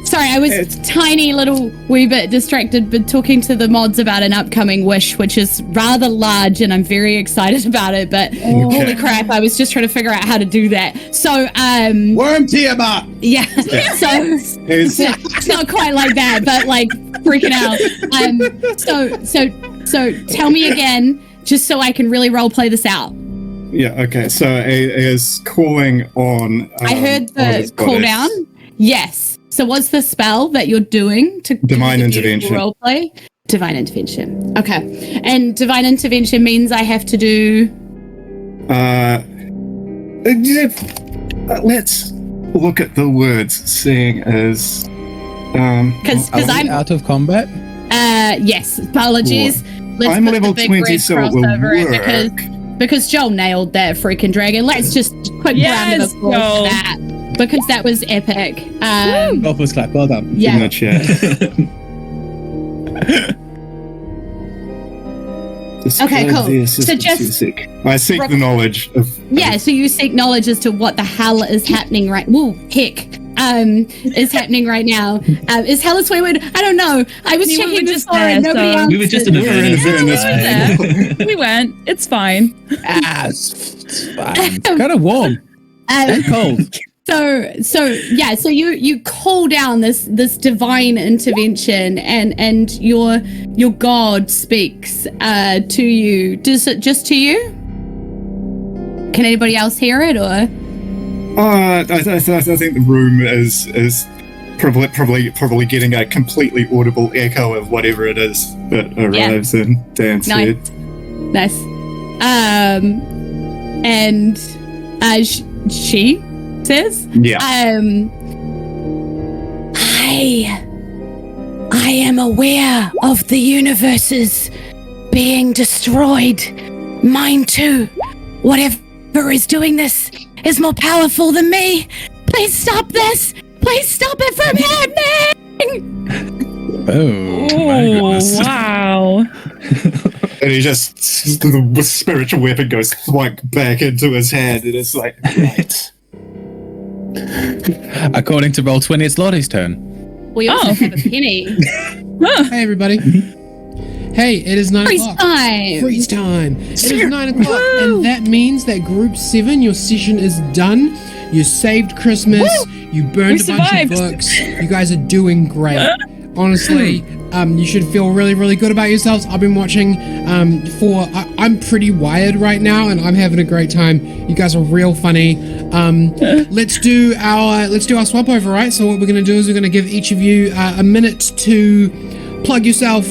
S2: Sorry, I was tiny little wee bit distracted, but talking to the mods about an upcoming wish, which is rather large, and I'm very excited about it. But holy crap, I was just trying to figure out how to do that. So,
S5: Worm Tiamat!
S2: yeah. So it's not quite like that, but like freaking out. So tell me again, just so I can really role play this out.
S4: Yeah. Okay. So it is calling on.
S2: I heard the cooldown. Yes. So what's the spell that you're doing to
S4: Divine Intervention
S2: roleplay? Divine Intervention. Okay. And Divine Intervention means I have to do.
S4: Let's look at the words. Seeing as.
S2: Because I'm
S5: out of combat.
S2: Yes. Apologies. Let's
S4: I'm
S2: put
S4: level
S2: the big
S4: 20,
S2: red
S4: so it
S2: cross
S4: will
S2: over it
S4: work.
S2: because Joel nailed that freaking dragon. Let's just quick round of applause for that. Because that was epic.
S5: Golfers clap, well done.
S2: Yeah.
S4: In the chat.
S2: Okay, cool.
S4: So just I seek the knowledge of.
S2: Yeah, so you seek knowledge as to what the hell is happening right. Whoa, heck. Is happening right now. Is hell a swear word? I don't know. I was checking before and nobody else.
S3: We were just in a minute.
S6: We went. It's fine.
S5: It's fine. It's kind of warm and cold.
S2: So you call down this divine intervention and your God speaks to you. Does it just to you? Can anybody else hear it or?
S4: I think the room is probably getting a completely audible echo of whatever it is that arrives in Dan's head.
S2: Nice. And she says,
S4: yeah.
S2: I am aware of the universes being destroyed. Mine too. Whatever is doing this is more powerful than me. Please stop this. Please stop it from happening.
S5: Oh, my goodness.
S6: Wow.
S4: And he just, the spiritual weapon goes thwunk back into his hand, and it's like, right.
S5: According to Roll20, it's Lottie's turn.
S2: We also have a penny.
S1: Hey, everybody. Hey, it is 9
S2: Freeze
S1: o'clock.
S2: time.
S1: Freeze time. It is 9 o'clock, and that means that Group 7, your session is done. You saved Christmas. You burned a bunch of books. You guys are doing great. Honestly, you should feel really, really good about yourselves. I've been watching I'm pretty wired right now, and I'm having a great time. You guys are real funny. Let's do our swap over, right? So what we're gonna do is we're gonna give each of you a minute to plug yourself.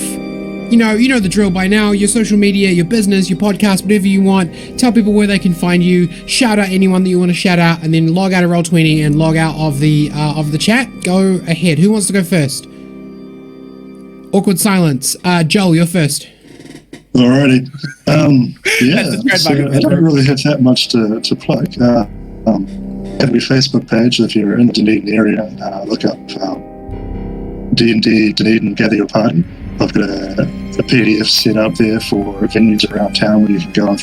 S1: You know the drill by now. Your social media, your business, your podcast, whatever you want. Tell people where they can find you. Shout out anyone that you want to shout out, and then log out of Roll20 and log out of the chat. Go ahead. Who wants to go first? Awkward silence. Joel, you're first.
S7: Alrighty. So I don't really have that much to plug. Every Facebook page, if you're in the Dunedin area, look up D&D Dunedin Gather Your Party. I've got a PDF set up there for venues around town where you can go and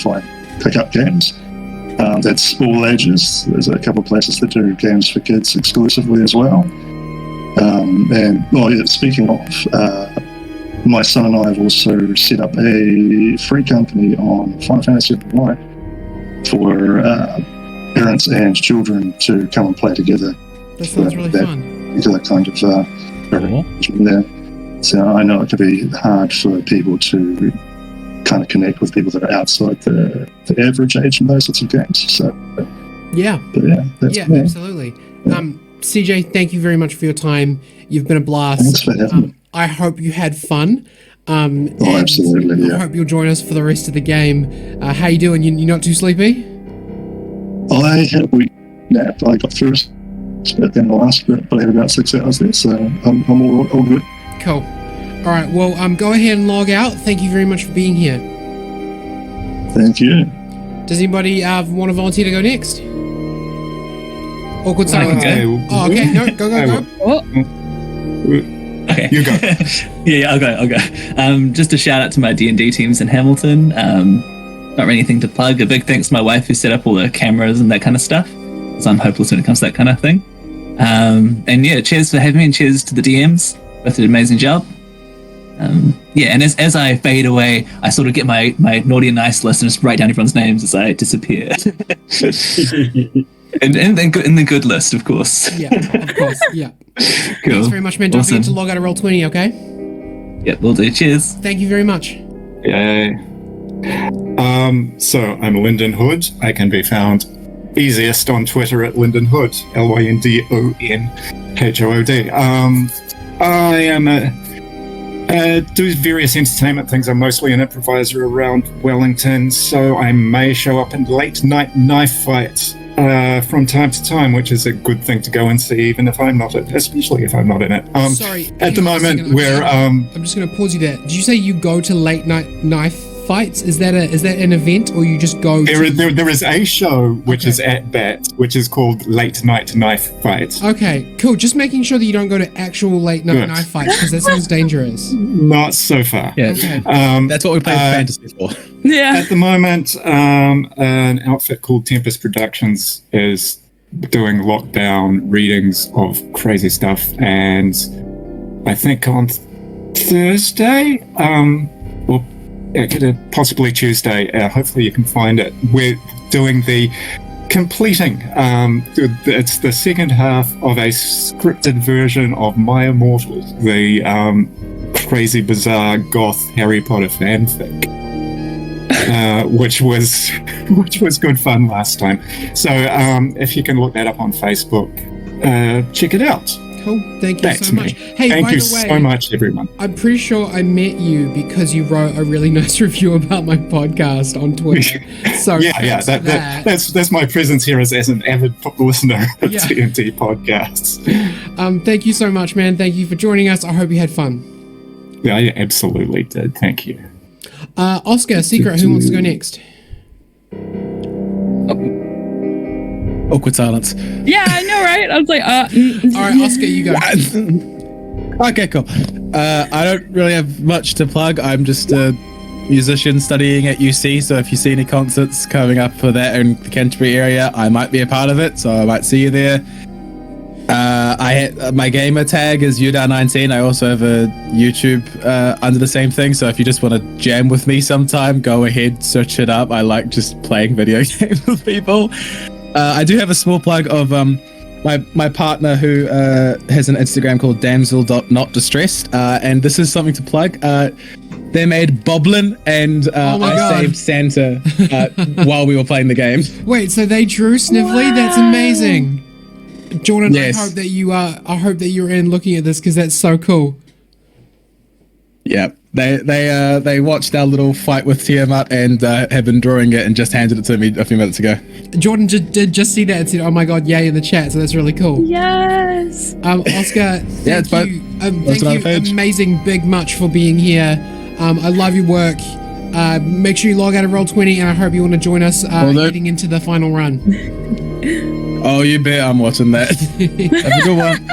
S7: pick up games. That's all ages. There's a couple of places that do games for kids exclusively as well. Speaking of, my son and I have also set up a free company on Final Fantasy Online for parents and children to come and play together.
S1: That sounds really fun.
S7: That kind of there. So I know it can be hard for people to kind of connect with people that are outside the average age in those sorts of games. So
S1: yeah,
S7: that's me.
S1: Absolutely. CJ, thank you very much for your time. You've been a blast.
S7: Thanks for having me.
S1: I hope you had fun. And
S7: Absolutely,
S1: I
S7: yeah.
S1: hope you'll join us for the rest of the game. How you doing? You're not too sleepy?
S7: I had a week nap. I got first, but then the last bit, but I had about 6 hours there, so I'm all good.
S1: Cool. All right. Well, go ahead and log out. Thank you very much for being here.
S7: Thank you.
S1: Does anybody want to volunteer to go next? Awkward silence. Oh, okay. No, go.
S3: Okay.
S4: You go.
S3: yeah, I'll go. Just a shout out to my D&D teams in Hamilton. Not really anything to plug. A big thanks to my wife who set up all the cameras and that kind of stuff. So I'm hopeless when it comes to that kind of thing. And yeah, cheers for having me and cheers to the DMs. Both did an amazing job. Yeah, and as I fade away, I sort of get my naughty and nice list and just write down everyone's names as I disappear. and in the good list, of course.
S1: Yeah, of course. Yeah.
S3: Cool.
S1: Thanks very much, man. Don't
S3: Awesome.
S1: forget to log out of Roll20, okay?
S3: Yeah, will do. Cheers.
S1: Thank you very much.
S4: Yay. So I'm Lyndon Hood. I can be found easiest on Twitter at Lyndon Hood, LYNDONHOOD. I am do various entertainment things. I'm mostly an improviser around Wellington, so I may show up in late night knife fights from time to time, which is a good thing to go and see, even if I'm not, especially if I'm not in it.
S1: Sorry.
S4: At the
S1: hang on a
S4: moment,
S1: second.
S4: we're
S1: I'm just going to pause you there. Did you say you go to late night knife fights? Is that an event, or you just go?
S4: there is a show which
S1: Okay.
S4: is at BAT, which is called Late Night Knife Fight.
S1: Okay, cool. Just making sure that you don't go to actual late night
S4: Good.
S1: knife fights, because that sounds dangerous.
S4: Not so far.
S5: Yeah,
S1: Okay.
S5: that's what we play fantasy for.
S6: Yeah.
S4: At the moment, an outfit called Tempest Productions is doing lockdown readings of crazy stuff, and I think on Thursday, or possibly Tuesday, hopefully you can find it, we're doing the completing, it's the second half of a scripted version of My Immortal, the crazy, bizarre, goth Harry Potter fanfic. Which was good fun last time. So if you can look that up on Facebook, check it out.
S1: Cool. Thank you
S4: That's
S1: so much.
S4: me.
S1: Hey,
S4: Thank
S1: by
S4: you
S1: the way,
S4: so much, everyone.
S1: I'm pretty sure I met you because you wrote a really nice review about my podcast on Twitter. So
S4: Yeah.
S1: thanks for that.
S4: That's my presence here as an avid listener of
S1: Yeah.
S4: TNT podcasts.
S1: Thank you so much, man. Thank you for joining us. I hope you had fun.
S4: Yeah, I absolutely did. Thank you.
S1: Oscar, Secret, who wants to go next?
S5: Awkward silence.
S6: Yeah, I know, right? I was like,
S1: All right, Oscar, you go.
S5: Okay, cool. I don't really have much to plug. I'm just a musician studying at UC, so if you see any concerts coming up for that in the Canterbury area, I might be a part of it, so I might see you there. My gamer tag is UDAR19. I also have a YouTube under the same thing, so if you just want to jam with me sometime, go ahead, search it up. I like just playing video games with people. I do have a small plug of my partner who has an Instagram called damsel.notdistressed, and this is something to plug. They made Boblin, and
S1: Oh my
S5: I
S1: God.
S5: saved Santa while we were playing the game.
S1: Wait, so they drew Snively? That's amazing. Jordan,
S5: Yes.
S1: I hope that you're in looking at this, because that's so cool.
S5: Yeah, they watched our little fight with Tiamat and have been drawing it and just handed it to me a few minutes ago.
S1: Jordan did just see that and said, "Oh my God, yay!" in the chat. So that's really cool.
S6: yes.
S1: Oscar,
S5: Yeah, it's
S1: thank you,
S5: That's
S1: thank
S5: another
S1: you,
S5: page.
S1: amazing big much for being here. I love your work. Make sure you log out of Roll20, and I hope you want to join us
S5: Will do.
S1: heading into the final run.
S5: Oh, you bet I'm watching that. Have a good one.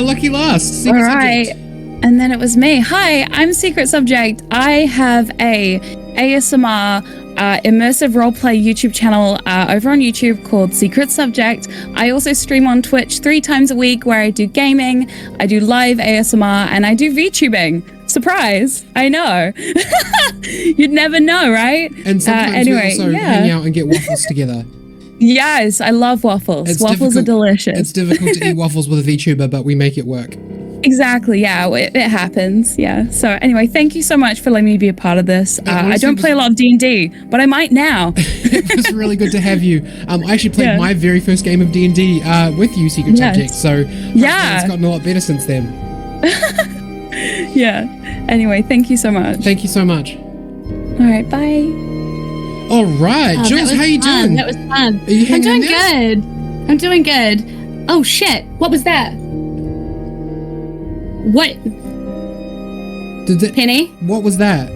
S1: Lucky last.
S6: All
S1: Secret
S6: right.
S1: subject.
S6: And then it was me. Hi, I'm Secret Subject. I have a ASMR immersive roleplay YouTube channel over on YouTube called Secret Subject. I also stream on Twitch 3 times a week where I do gaming, I do live ASMR, and I do VTubing. Surprise! I know. You'd never know, right?
S1: And sometimes
S6: anyway,
S1: we also hang out and get waffles together.
S6: Yes, I love waffles.
S1: It's
S6: Waffles are
S1: difficult-
S6: delicious.
S1: It's difficult to eat waffles with a VTuber, but we make it work.
S6: Exactly. Yeah, it happens. Yeah. So anyway, thank you so much for letting me be a part of this. I don't play a lot of D&D, but I might now.
S1: It was really good to have you. I actually played my very first game of D&D with you, Secret Subject. So it's gotten a lot better since then.
S6: Yeah. Anyway, thank you so much.
S1: Thank you so much.
S6: All right. Bye.
S1: All right, Julz, how you doing?
S2: That was fun.
S1: Are you
S2: I'm doing
S1: there?
S2: good. I'm doing good. Oh shit! What was that? What? Penny?
S1: What was that?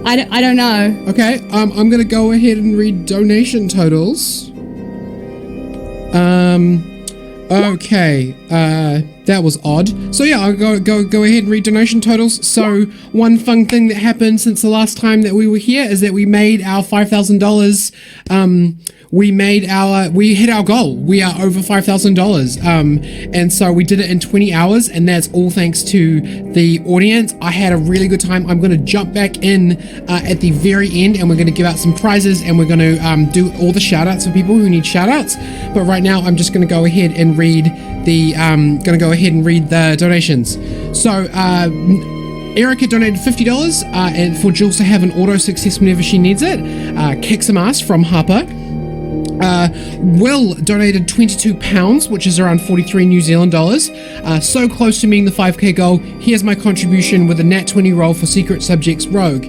S2: I don't know.
S1: Okay, I'm gonna go ahead and read donation totals. Okay, that was odd. So yeah, I'll go ahead and read donation totals. So one fun thing that happened since the last time that we were here is that we made our $5,000. We hit our goal. We are over $5,000. And so we did it in 20 hours, and that's all thanks to the audience. I had a really good time. I'm going to jump back in at the very end, and we're going to give out some prizes, and we're going to do all the shout outs for people who need shout outs. But right now, I'm just going to go ahead and read the donations. So, Erica donated $50 and for Julz to have an auto success whenever she needs it. Kick some ass from Harper. Will donated £22, which is around 43 New Zealand dollars. So close to meeting the 5k goal. Here's my contribution with a nat 20 roll for Secret Subjects Rogue.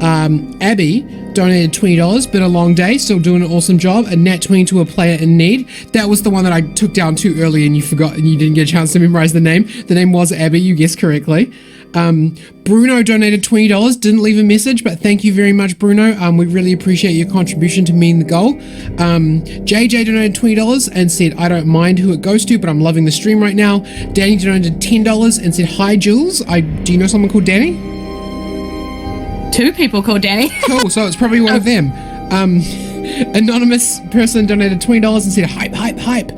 S1: Abby donated $20. Been a long day, still doing an awesome job. A nat 20 to a player in need. That was the one that I took down too early and you forgot and you didn't get a chance to memorize the name. The name was Abby, you guessed correctly. Bruno donated $20, didn't leave a message, but thank you very much, Bruno. We really appreciate your contribution to meeting the goal. JJ donated $20 and said, I don't mind who it goes to, but I'm loving the stream right now. Danny donated $10 and said, hi, Julz. Do you know someone called Danny?
S2: 2 people called Danny.
S1: Cool, so it's probably one of them. Anonymous person donated $20 and said, hype, hype, hype.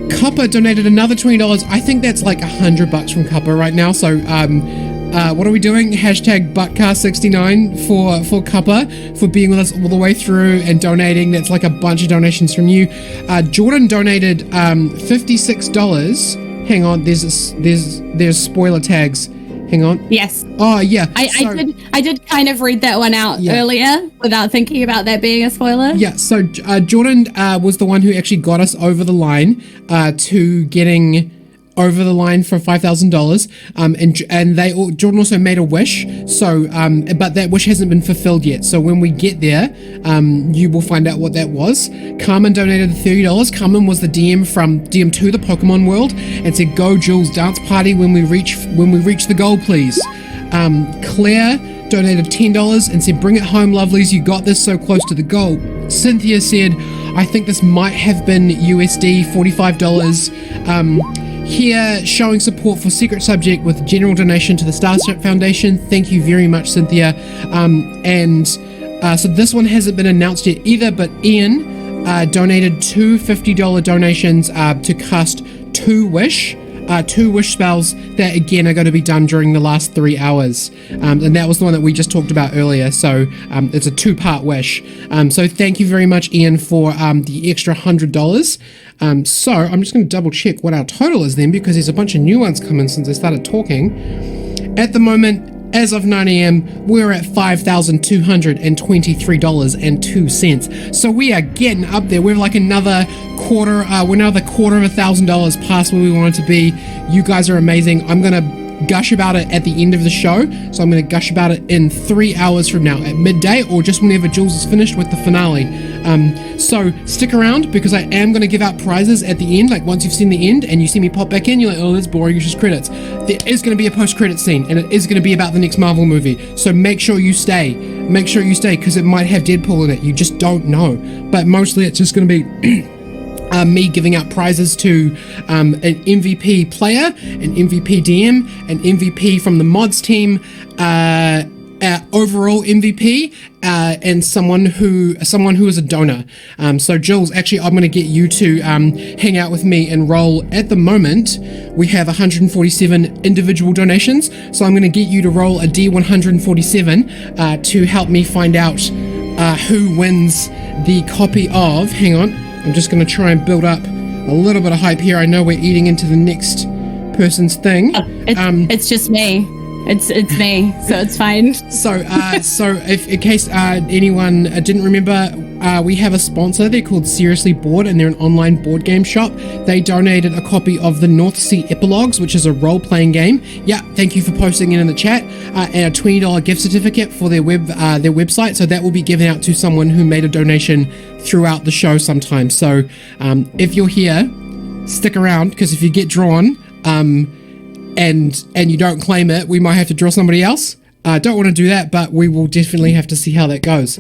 S1: Cuppa donated another $20. I think that's like $100 from Cuppa right now. So, what are we doing? Hashtag Buttcast69 for Cuppa for being with us all the way through and donating. That's like a bunch of donations from you. Jordan donated $56. Hang on, there's spoiler tags. Hang on.
S2: Yes.
S1: Oh yeah.
S2: I did kind of read that one out earlier without thinking about that being a spoiler.
S1: Yeah. So Jordan was the one who actually got us over the line to getting over the line for $5,000. And Jordan also made a wish. So but that wish hasn't been fulfilled yet. So when we get there, you will find out what that was. Carmen donated $30. Carmen was the DM from DM2, the Pokemon world, and said, "Go Julz dance party when we reach the goal, please." Claire donated $10 and said, "Bring it home, lovelies. You got this, so close to the goal." Cynthia said, "I think this might have been USD $45. Here, showing support for Secret Subject with general donation to the Starship Foundation. Thank you very much, Cynthia." So this one hasn't been announced yet either, but Ian donated 2 $50 donations to cast 2 wish spells that again are going to be done during the last 3 hours. And that was the one that we just talked about earlier. So it's a 2-part wish. So thank you very much, Ian, for the extra $100. So I'm just going to double check what our total is then, because there's a bunch of new ones coming since I started talking. At the moment, as of 9 a.m, we're at $5,223.02. So we are getting up there. We're like another quarter. We're now the quarter of $1,000 past where we wanted to be. You guys are amazing. I'm gonna gush about it at the end of the show. So I'm gonna gush about it in 3 hours from now at midday, or just whenever Julz is finished with the finale. So stick around, because I am going to give out prizes at the end. Like once you've seen the end and you see me pop back in, you're like, oh, that's boring, it's just credits. There is going to be a post-credit scene, and it is going to be about the next Marvel movie. So make sure you stay, because it might have Deadpool in it. You just don't know. But mostly it's just going to be me giving out prizes to an MVP player, an MVP DM, an MVP from the mods team, overall MVP, and someone who is a donor. So Julz, actually, I'm going to get you to hang out with me and roll. At the moment, we have 147 individual donations, so I'm going to get you to roll a D147 to help me find out who wins the copy of. Hang on, I'm just going to try and build up a little bit of hype here. I know we're eating into the next person's thing.
S2: It's just me. It's me, so it's fine.
S1: So if in case anyone didn't remember, we have a sponsor. They're called Seriously Bored, and they're an online board game shop. They donated a copy of the North Sea Epilogues, which is a role-playing game. Yeah, thank you for posting it in the chat. And a $20 gift certificate for their website. So that will be given out to someone who made a donation throughout the show sometime. So if you're here, stick around, because if you get drawn, and you don't claim it, we might have to draw somebody else. Don't want to do that, but we will definitely have to see how that goes.